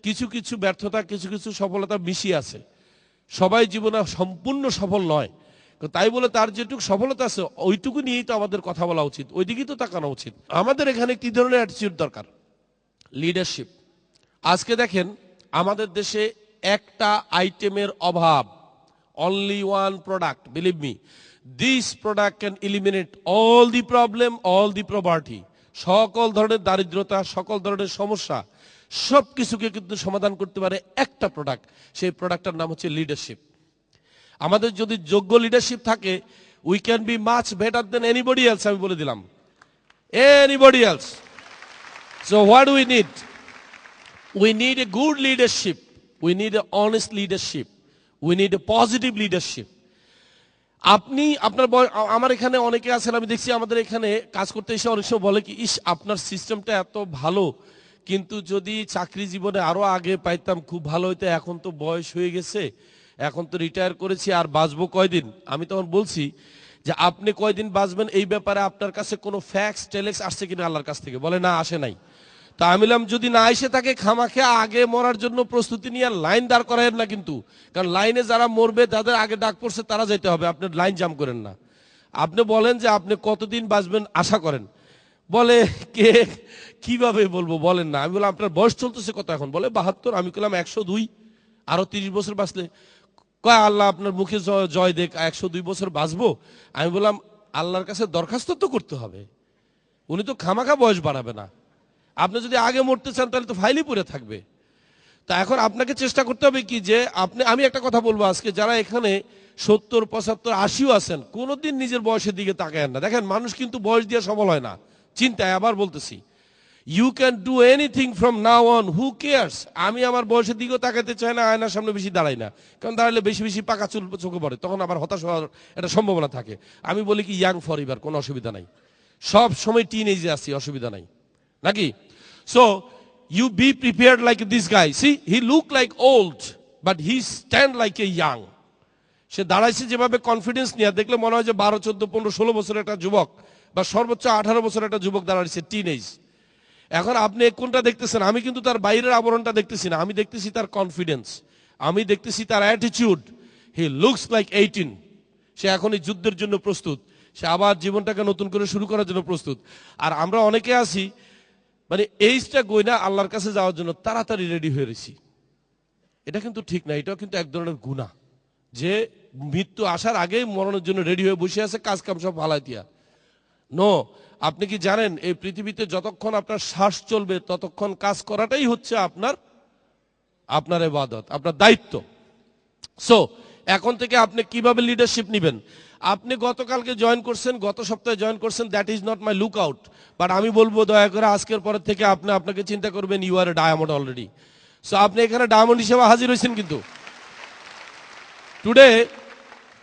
কিছু কিছু ব্যর্থতা, কিছু কিছু সফলতা মিশিয়ে আছে। সবাই জীবনে সম্পূর্ণ সফল নয়, তাই বলে তার যেটুকু সফলতা আছে ওইটুকু নিয়েই তো আমাদের কথা বলা উচিত, ওইদিকেই তো তাকানো উচিত। আমাদের এখানে কি ধরনের অ্যাটিটিউড দরকার? লিডারশিপ। আজকে দেখেন আমাদের দেশে একটা আইটেমের অভাব, only one product, believe me, this product can eliminate all the problem, all the poverty, সকল ধরনের দারিদ্রতা, সকল ধরনের সমস্যা, সব কিছুকে কিন্তু সমাধান করতে পারে একটা প্রোডাক্ট। সেই প্রোডাক্টটার নাম হচ্ছে লিডারশিপ। আমাদের যদি যোগ্য লিডারশিপ থাকে, we can be much better then anybody else. আমি বলে দিলাম, anybody else. So what we need? We need a good leadership. We need an honest leadership. We need a positive leadership. আপনি আপনার আমার এখানে অনেকে আছেন, আমি দেখছি আমাদের এখানে কাজ করতে এসে অনেক সময় বলে কি, ইস আপনার সিস্টেমটা এত ভালো, কিন্তু যদি চাকরি জীবনে আরো আগে পাইতাম খুব ভালো হইতো, এখন তো বয়স হয়ে গেছে, এখন তো রিটায়ার করেছি, আর বাঁচবো কয়দিন। আমি তখন বলছি যে আপনি কয়দিন বাঁচবেন এই ব্যাপারে আপনার কাছে কোনো ফ্যাক্স টেলেক্স আসছে কিনা আল্লাহর কাছ থেকে? বলে না, আসে নাই। তা আমি বললাম যদি না এসে থাকে খামাখে আগে মরার জন্য প্রস্তুতি নিয়ে লাইন দাঁড় করায়েন না কিন্তু, কারণ লাইনে যারা মরবে যাদের আগে ডাক পড়ছে তারা যেতে হবে, আপনি লাইন জাম করেন না। আপনি বলেন যে আপনি কতদিন বাঁচবেন আশা করেন। বলে কে কিভাবে বলবো বলেন না। আমি বললাম আপনার বয়স চলতেছে কত এখন? বলে 72। আমি বললাম 102, আরো 30 বছর বাঁচলে। কয় আল্লাহ আপনার মুখে জয় দেখ, 102 বছর বাঁচবো? আমি বললাম আল্লাহর কাছে দরখাস্ত তো করতে হবে, উনি তো খামাখা বয়স বাড়াবে না। আপনি যদি আগে মরতে চান তাহলে তো ফাইলই পড়ে থাকবে। তা এখন আপনাকে চেষ্টা করতে হবে কি যে আমি একটা কথা বলবো আজকে, যারা এখানে 70, 75, 80 আছেন, কোনোদিন নিজের বয়সের দিকে তাকায়েন না। দেখেন মানুষ কিন্তু বয়স দিয়ে সফল হয় না, চিন্তায়। আবার বলতেছি, you can do anything from now on, who cares. আমি আমার বয়সের দিকেও তাকাতে চাই না, আয়নার সামনে বেশি দাঁড়াই না, কারণ দাঁড়ালে বেশি বেশি পাকা চুল চোখে পড়ে, তখন আবার হতাশ হওয়ার একটা সম্ভাবনা থাকে। আমি বলি কি ইয়াং ফর এভার, কোনো অসুবিধা নাই, সব সময় টিন এজে আছি, অসুবিধা নাই নাকি? So you be prepared like this guy. See, he look like old, but he stand like a young. সে দাঁড়াইছে যেভাবে কনফিডেন্স নিয়ে, দেখলে মনে হয় যে 12, 14, 15, 16 বছরের একটা যুবক, বা সর্বোচ্চ 18 বছরের একটা যুবক দাঁড়াইছে, টিনেজ। এখন আপনি কোনটা দেখতেছেন? আমি কিন্তু তার বাইরের আবরণটা দেখতেছি না, আমি দেখতেছি তার কনফিডেন্স, আমি দেখতেছি তার অ্যাটিটিউড। He looks like 18। সে এখন এই যুদ্ধের জন্য প্রস্তুত, সে আবার জীবনটাকে নতুন করে শুরু করার জন্য প্রস্তুত। আর আমরা অনেকে আছি মানে এইজটা গইনা আল্লাহর কাছে যাওয়ার জন্য তাড়াতাড়ি রেডি হয়ে রয়েছি। এটা কিন্তু ঠিক না, এটাও কিন্তু এক ধরনের গুনাহ, যে মৃত্যু আসার আগেই মরণের জন্য রেডি হয়ে বসে আছে, কাজ কাম সব ফালাই দিয়া। নো, আপনি কি জানেন এই পৃথিবীতে যতক্ষণ আপনার শ্বাস চলবে ততক্ষণ কাজ করাটাই হচ্ছে আপনার ইবাদত, আপনার দায়িত্ব। সো এখন থেকে আপনি কিভাবে লিডারশিপ নেবেন? আপনি গতকালকে জয়েন করছেন, গত সপ্তাহে জয়েন করছেন, that is not my look out. But আমি বলবো দয়া করে আজকের পরের থেকে আপনাকে চিন্তা করবেন you are a diamond already. So আপনি এখানে ডায়মন্ড হিসেবে হাজির হয়েছেন, কিন্তু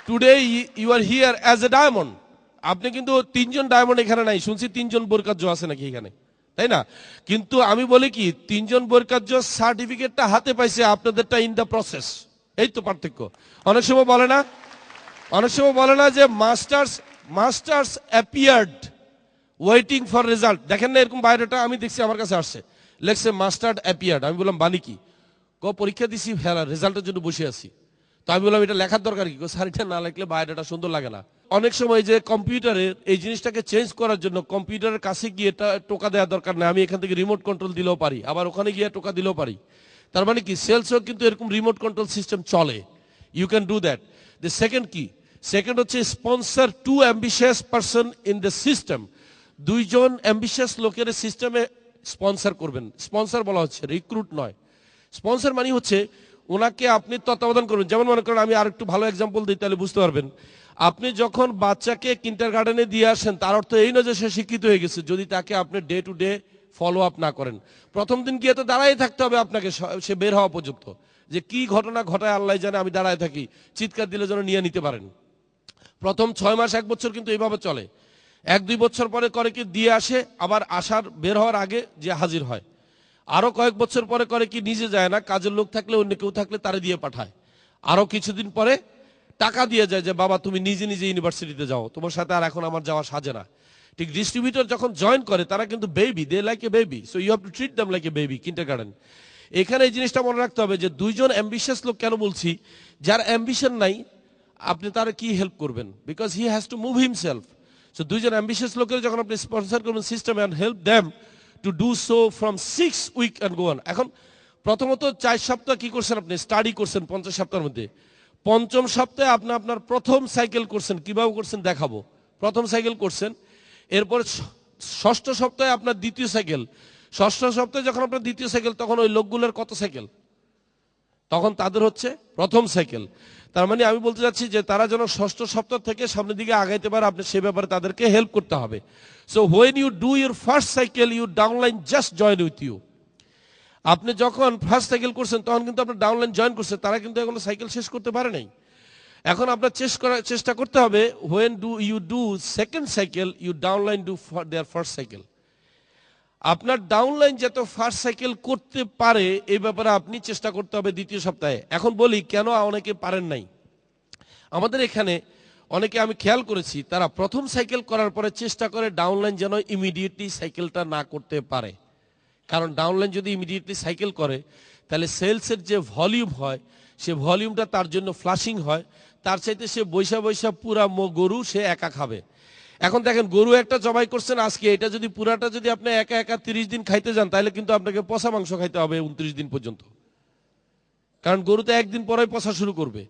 today you are here as a diamond. আপনি কিন্তু 3 জন ডায়মন্ড এখানে নাই, শুনছি 3 জন বরকাজ্য আছে নাকি এখানে, তাই না? কিন্তু আমি বলি কি 3 জন বরকাজ্য সার্টিফিকেটটা হাতে পাইছে, আপনাদেরটা ইন দ্য প্রসেস। এই তো পার্থক্য। অনেক সময় বলে না যে masters appeared waiting for result. দেখেন না এরকম বায়োডাটা আমি দেখছি, আমার কাছে আসছে, লেখছে মাস্টার্ড অ্যাপিয়ার্ড। আমি বললাম বানি কি? পরীক্ষা দিছি, রেজাল্টের জন্য বসে আছি। তো আমি বললাম এটা লেখার দরকার কি? স্যার এটা না লিখলে বায়োডাটা সুন্দর লাগে না। অনেক সময় যে কম্পিউটারের এই জিনিসটাকে চেঞ্জ করার জন্য কম্পিউটারের কাছে গিয়ে এটা টোকা দেওয়ার দরকার নেই, আমি এখান থেকে রিমোট কন্ট্রোল দিলেও পারি, আবার ওখানে গিয়ে টোকা দিলেও পারি। তার মানে কি সেলসও কিন্তু এরকম রিমোট কন্ট্রোল সিস্টেম চলে, you can do that. The second হচ্ছে sponsor 2 ambitious person in the system. 2 জন অ্যাম্বিশিয়াস লোকের সিস্টেমে স্পন্সর করবেন। স্পন্সর বলা হচ্ছে, রিক্রুট নয়। স্পন্সর মানে হচ্ছে ওনাকে আপনি তত্ত্বাবধান করবেন। যেমন মনে করেন, আমি আর একটু ভালো এক্সাম্পল দিই তাহলে বুঝতে পারবেন। আপনি যখন বাচ্চাকে কিন্ডারগার্টেনে দিয়ে আসেন, তার অর্থ এই নয় যে সে শিক্ষিত হয়ে গেছে যদি তাকে আপনি day to day follow up না করেন। প্রথম দিন গিয়ে তো দাঁড়াই থাকতে হবে আপনাকে, সে বের হওয়া পর্যন্ত। যে কি ঘটনা ঘটায় আল্লাহ জানে, আমি দাঁড়ায় থাকি, চিৎকার দিলে যেন নিয়ে নিতে পারেন। প্রথম 6 মাস 1 বছর কিন্তু এইভাবে চলে। 1-2 বছর পরে করে কি দিয়ে আসে, আবার বের হওয়ার আগে যে হাজির হয়। আরো কয়েক বছর পরে করে কি নিজে যায় না, কাজের লোক থাকলে অন্য কেউ থাকলে তারে দিয়ে পাঠায়। আরো কিছুদিন পরে টাকা দিয়ে যায় যে বাবা তুমি নিজে নিজে ইউনিভার্সিটিতে যাও, তোমার সাথে আর এখন আমার যাওয়া সাজে না। ঠিক ডিস্ট্রিবিউটর যখন জয়েন করে তারা কিন্তু baby, they like a baby, so you have to treat them like a baby, kindergarten. এখানে এই জিনিসটা মনে রাখতে হবে যে দুইজন অ্যাম্বিশিয়াস লোক কেন বলছি, যার অ্যাম্বিশন নাই আপনি তার কি হেল্প করবেন, because he has to move himself. So দুইজন অ্যাম্বিশিয়াস লোকের যখন আপনি স্পন্সর করবেন system and help them to do so from 6 week and go on. এখন প্রথমত 4 সপ্তাহ কি করছেন, আপনি স্টাডি করছেন 50 সপ্তাহের মধ্যে। পঞ্চম সপ্তাহে আপনি আপনার প্রথম সাইকেল করছেন, কিভাবে করছেন দেখাবো, প্রথম সাইকেল করছেন। এরপর ষষ্ঠ সপ্তাহে আপনার দ্বিতীয় সাইকেল, ষষ্ঠ সপ্তাহে যখন আপনার দ্বিতীয় সাইকেল, তখন ওই লোকগুলোর কত সাইকেল, তখন তাদের হচ্ছে প্রথম সাইকেল। তার মানে আমি বলতে চাচ্ছি যে তারা যেন ষষ্ঠ সপ্তাহ থেকে সামনের দিকে আগাইতে পারে, আপনি সে ব্যাপারে তাদেরকে হেল্প করতে হবে। So when you do your first cycle, your downline just join with you. আপনি যখন ফার্স্ট সাইকেল করছেন তখন কিন্তু আপনার ডাউনলাইন জয়েন করছে, তারা কিন্তু এখনো সাইকেল শেষ করতে পারে নাই। এখন আপনার চেষ্টা করতে হবে, when do you do second cycle, you downline do their first cycle. আপনার ডাউনলাইন যত ফার্স্ট সাইকেল করতে পারে এই ব্যাপারে আপনি চেষ্টা করতে হবে দ্বিতীয় সপ্তাহে। এখন বলি কেন অনেকে পারেন নাই। আমাদের এখানে অনেকে আমি খেয়াল করেছি তারা প্রথম সাইকেল করার পরে চেষ্টা করে ডাউনলাইন যেন ইমিডিয়েটলি সাইকেলটা না করতে পারে। কারণ ডাউনলাইন যদি ইমিডিয়েটলি সাইকেল করে তাহলে সেলসের যে ভলিউম হয় সে ভলিউমটা তার জন্য ফ্লাশিং হয়, তার চাইতে সে বৈশা বৈশা পুরা গরু সে একা খাবে। এখন দেখেন গরু একটা জবাই করছেন আজকে, এটা যদি পুরাটা যদি আপনি একা একা 30 দিন খাইতে যান তাহলে কিন্তু আপনাকে পচা মাংস খাইতে হবে 29 দিন পর্যন্ত, কারণ গরুতে একদিন পরেই পচা শুরু করবে।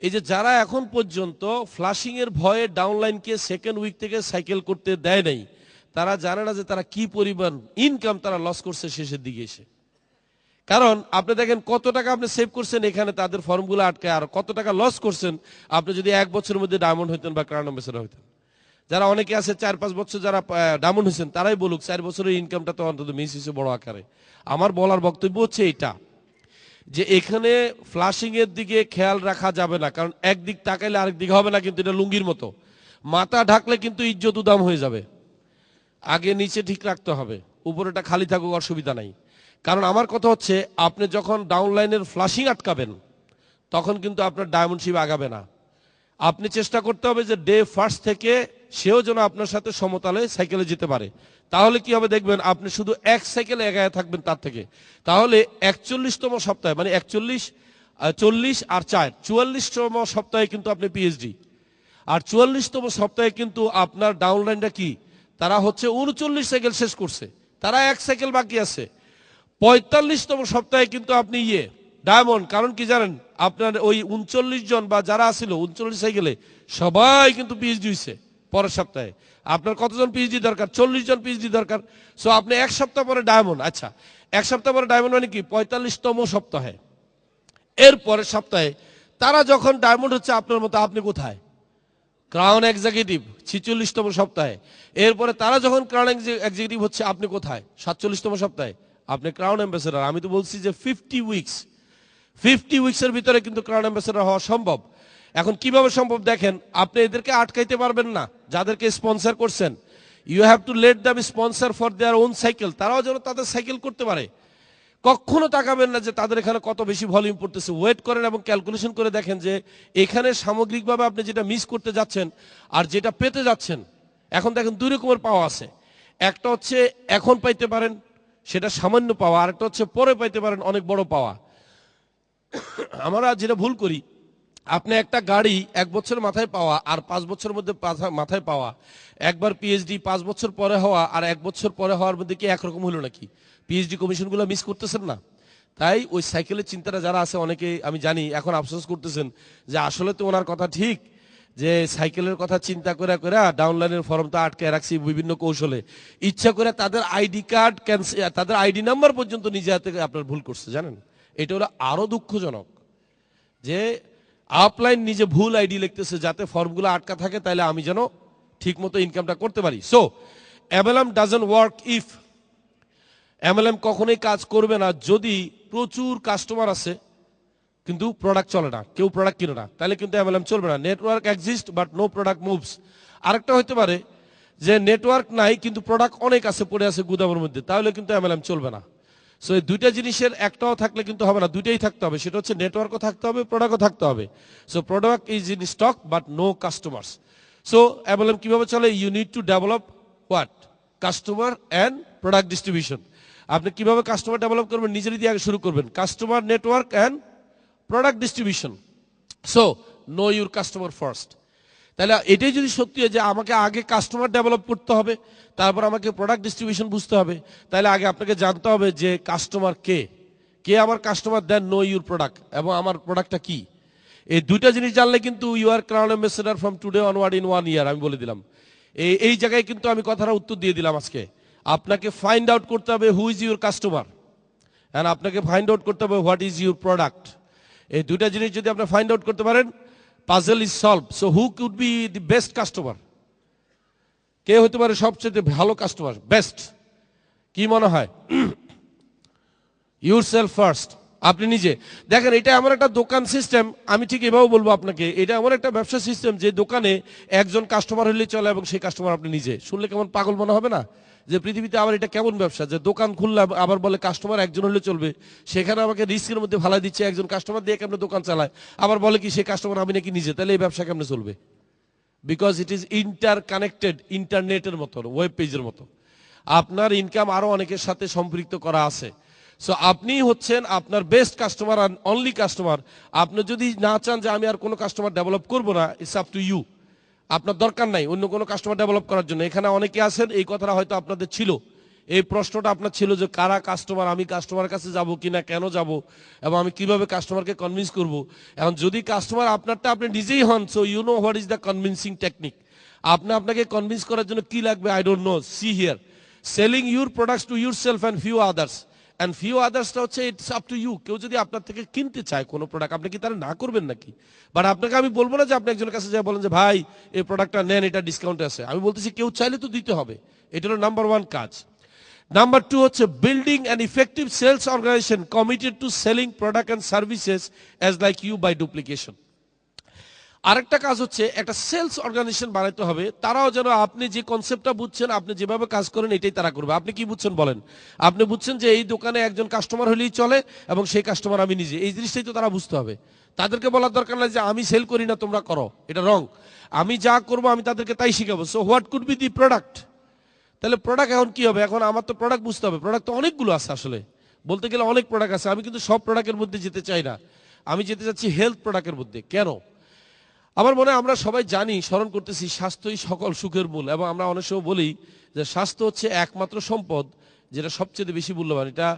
এই যে যারা এখন পর্যন্ত ফ্লাশিং এর ভয়ে ডাউনলাইনকে সেকেন্ড উইক থেকে সাইকেল করতে দেয় নাই, তারা জানে না যে তারা কি পরিমাণ ইনকাম তারা লস করছে শেষের দিকে এসে। কারণ আপনি দেখেন কত টাকা আপনি সেভ করছেন এখানে তাদের ফর্মগুলো আটকে, আর কত টাকা লস করছেন আপনি যদি 1 বছরের মধ্যে ডায়মন্ড হইতেন বা ক্রাউন অ্যাম্বাসেডর হইতেন। যারা অনেকে আছে 4-5 বছর যারা ডায়মন্ড হয়েছেন তারাই বলুক 4 বছরের ইনকামটা তো অন্তত মিস হয়েছে বড় আকারে। আমার বলার বক্তব্য হচ্ছে এটা, যে এখানে ফ্লাশিং এর দিকে খেয়াল রাখা যাবে না, কারণ একদিক তাকাইলে আরেক দিকে হবে না, কিন্তু এটা লুঙ্গির মতো, মাথা ঢাকলে কিন্তু ইজ্জত উদাম হয়ে যাবে। আগে নিচে ঠিক রাখতে হবে, উপরেটা খালি থাকুক অসুবিধা নাই। কারণ আমার কথা হচ্ছে আপনি যখন ডাউনলাইনের ফ্লাশিং আটকাবেন তখন কিন্তু আপনার ডায়মন্ডশিপ আগাবে না। আপনি চেষ্টা করতে হবে যে ডে ফার্স্ট থেকে সেও যেন আপনার সাথে সমতালে সাইকেলে যেতে পারে। তাহলে কি হবে দেখবেন আপনি শুধু এক সাইকেলে এগিয়ে থাকবেন তার থেকে। তাহলে 41তম সপ্তাহে মানে 41, 40 আর 4, 44তম সপ্তাহে কিন্তু আপনি পিএইচডি, আর 44তম সপ্তাহে কিন্তু আপনার ডাউনলাইনটা কি, তারা হচ্ছে 39 সাইকেল শেষ করছে, তারা 1 সাইকেল বাকি আছে। 45তম সপ্তাহে কিন্তু আপনি ডায়মন্ড। কারণ কি জানেন, আপনার ওই 39 জন বা যারা আছিল 39 সাইকেলে সবাই কিন্তু পিএইচডি হয়েছে পরের সপ্তাহে। আপনার কতজন পিএইচডি দরকার? 40 জন পিএইচডি দরকার। সো আপনি 1 সপ্তাহ পরে ডায়মন্ড। আচ্ছা 1 সপ্তাহ পরে ডায়মন্ড মানে কি 45তম সপ্তাহে। এর পরের সপ্তাহে তারা যখন ডায়মন্ড হচ্ছে আপনার মতো, আপনি কোথায়? ক্রাউন এক্সিকিউটিভ 46তম সপ্তাহে। এরপরে তারা যখন ক্রাউন এক্সিকিউটিভ হচ্ছে আপনি কোথায়? 47তম সপ্তাহে আপনি ক্রাউন অ্যাম্বাসেডর। আমি তো বলছি যে 50 উইকসের ভিতরে কিন্তু ক্রাউন অ্যাম্বাসেডর হওয়া সম্ভব। এখন কিভাবে সম্ভব দেখেন, আপনি এদেরকে আটকাইতে পারবেন না যাদেরকে স্পন্সর করছেন। You have to let them sponsor for their own cycle, তারাও যেন তাদের সাইকেল করতে পারে। কখনো তাকাবেন না যে তাদের এখানে কত বেশি ভলিউম পড়তেছে, ওয়েট করেন এবং ক্যালকুলেশন করে দেখেন যে এখানে সামগ্রিকভাবে আপনি যেটা মিস করতে যাচ্ছেন আর যেটা পেতে যাচ্ছেন। এখন দেখেন 2 রকমের পাওয়া আছে, একটা হচ্ছে এখন পাইতে পারেন সেটা সামান্য পাওয়া, আর একটা হচ্ছে পরে পাইতে পারেন অনেক বড় পাওয়া। আমরা যেটা ভুল করি, আপনি একটা গাড়ি 1 বছর মাথায় পাওয়া আর 5 বছরের মধ্যে মাথায় পাওয়া, একবার পিএইচডি 5 বছর পরে হওয়া আর 1 বছর পরে হওয়ার মধ্যে কি একরকম হলো নাকি? পিএইচডি কমিশনগুলো মিস করতেছেন না। তাই ওই সাইকেলের চিন্তাটা যারা আছে অনেকে আমি জানি এখন আফসোস করতেছেন যে আসলে তো ওনার কথা ঠিক, যে সাইকেলের কথা চিন্তা করে করে ডাউনলাইনের ফর্মটা আটকে রাখছি বিভিন্ন কৌশলে, ইচ্ছা করে তাদের আইডি কার্ড ক্যান্সেল, তাদের আইডি নাম্বার পর্যন্ত নিজে হাতে আপনার ভুল করছে জানেন। এটা হলো আরো দুঃখজনক যে আপলাইন নিজে ভুল আইডি লিখতেছে যাতে ফর্মগুলো আটকা থাকে, তাইলে আমি যেন ঠিক মতো ইনকামটা করতে পারি। So MLM doesn't work if, MLM কখনোই কাজ করবে না যদি প্রচুর কাস্টমার আছে কিন্তু প্রোডাক্ট চলে না, কেউ প্রোডাক্ট কিনে না, তাহলে কিন্তু এমএলএম চলবে না। Network exist but no product moves. আরেকটা হতে পারে যে নেটওয়ার্ক নাই কিন্তু প্রোডাক্ট অনেক আছে, পড়ে আছে গুদামের মধ্যে, তাহলে কিন্তু এমএলএম চলবে না। সো এই দুইটা জিনিসের একটাও থাকলে কিন্তু হবে না, দুইটাই থাকতে হবে। সেটা হচ্ছে নেটওয়ার্কও থাকতে হবে, প্রোডাক্টও থাকতে হবে। So product is in stock but no customers. So MLM কিভাবে চলে? You need to develop what? Customer and product distribution. আপনি কিভাবে কাস্টমার ডেভেলপ করবেন? নিজেরই দিয়ে আগে শুরু করবেন। Customer network and product distribution. So no your customer first. তাহলে এটাই যদি সত্যি হয় যে আমাকে আগে কাস্টমার ডেভেলপ করতে হবে, তারপর আমাকে প্রোডাক্ট ডিস্ট্রিবিউশন বুঝতে হবে, তাহলে আগে আপনাকে জানতে হবে যে কাস্টমার কে, কে আমার customer, then know your product, এবং আমার প্রোডাক্টটা কি। এই দুইটা জিনিস জানলে কিন্তু you are crown ambassador from today onward in 1 year. আমি বলে দিলাম, এই জায়গায় কিন্তু আমি কথাটা উত্তর দিয়ে দিলাম আজকে। আপনাকে ফাইন্ড আউট করতে হবে who is your customer, and আপনাকে ফাইন্ড আউট করতে হবে হোয়াট ইজ ইউর প্রোডাক্ট। এই দুইটা জিনিস যদি আপনি ফাইন্ড আউট করতে পারেন, puzzle is solve. So who could be the best customer? কে হতে পারে সবচেয়ে ভালো কাস্টমার, বেস্ট? কি মনে হয়? ইউর সেলফ ফার্স্ট, আপনি নিজে। দেখেন, এটা এমন একটা দোকান সিস্টেম, আমি ঠিক এভাবে বলবো আপনাকে, এটা এমন একটা ব্যবসা সিস্টেম যে দোকানে একজন কাস্টমার হলেই চলে, এবং সেই কাস্টমার আপনি নিজে। শুনলে কেমন পাগল মনে হবে না? যে পৃথিবীতে আবার এটা কেমন ব্যবসা যে দোকান খুললে আবার বলে কাস্টমার একজন হলে চলবে, সেখানে আমাকে রিস্কের মধ্যে ভালাই দিচ্ছে, একজন কাস্টমার দিয়ে কেমন দোকান চালায়, আবার বলে কি সেই কাস্টমার আমি নাকি নিজে। তাহলে এই ব্যবসা কেমনে চলবে? Because it is inter connected, ইন্টারনেটের মতো, ওয়েব পেজের মতো। আপনার ইনকাম আরো অনেকের সাথে সম্পৃক্ত করা আছে। সো আপনি হচ্ছেন আপনার বেস্ট কাস্টমার আর অনলি কাস্টমার। আপনি যদি না চান যে আমি আর কোনো কাস্টমার ডেভেলপ করবো না, ইটস আপ টু ইউ। আপনার দরকার নাই অন্য কোনো কাস্টমার ডেভেলপ করার জন্য। এখানে অনেকে আছেন, এই কথাটা হয়তো আপনাদের ছিল, এই প্রশ্নটা আপনার ছিল যে কারা কাস্টমার, আমি কাস্টমারের কাছে যাব কিনা, কেন যাব, এবং আমি কিভাবে কাস্টমারকে কনভিন্স করব। এখন যদি কাস্টমার আপনারটা আপনি নিজেই হন, so you know what is the convincing technique. আপনাকে কনভিন্স করার জন্য কি লাগবে? I don't know. See here, selling your products to your self and few others. And few আদার্সটা হচ্ছে ইটস আপ টু ইউ। কেউ যদি আপনার থেকে কিনতে চায় কোনো প্রোডাক্ট, আপনি কি তারা না করবেন নাকি? বাট আপনাকে আমি বলবো না যে আপনি একজনের কাছে যাই বলেন যে ভাই এই প্রোডাক্টটা নেন, এটা ডিসকাউন্টে আছে। আমি বলতেছি কেউ চাইলে তো দিতে হবে। এটা হলো নাম্বার 1 কাজ। নাম্বার 2 হচ্ছে building an effective sales organization committed to selling product and services as like you by duplication. আরেকটা কাজ হচ্ছে একটা সেলস অর্গানাইজেশন বানাইতে হবে, তারাও যেন আপনি যে কনসেপ্টটা বুঝছেন, আপনি যেভাবে কাজ করেন এটাই তারা করবে। আপনি কি বুঝছেন বলেন? আপনি বুঝছেন যে এই দোকানে একজন কাস্টমার হলেই চলে, এবং সেই কাস্টমার আমি নিজে। এই জিনিসটাই তো তারা বুঝতে হবে। তাদেরকে বলার দরকার নাই যে আমি সেল করি না, তোমরা করো, এটা রং। আমি যা করবো আমি তাদেরকে তাই শিখাবো। So what could be the product? তাহলে প্রোডাক্ট এখন কি হবে? এখন আমার তো প্রোডাক্ট বুঝতে হবে। প্রোডাক্ট তো অনেকগুলো আছে, আসলে বলতে গেলে অনেক প্রোডাক্ট আছে। আমি কিন্তু সব প্রোডাক্টের মধ্যে যেতে চাই না, আমি যেতে চাচ্ছি হেলথ প্রোডাক্টের মধ্যে। কেন? আমার মনে হয় আমরা সবাই জানি, স্মরণ করতেছি, স্বাস্থ্যই সকল সুখের মূল। এবং আমরা অনেক সময় বলি যে স্বাস্থ্য হচ্ছে একমাত্র সম্পদ যেটা সবচেয়ে বেশি মূল্যবান। এটা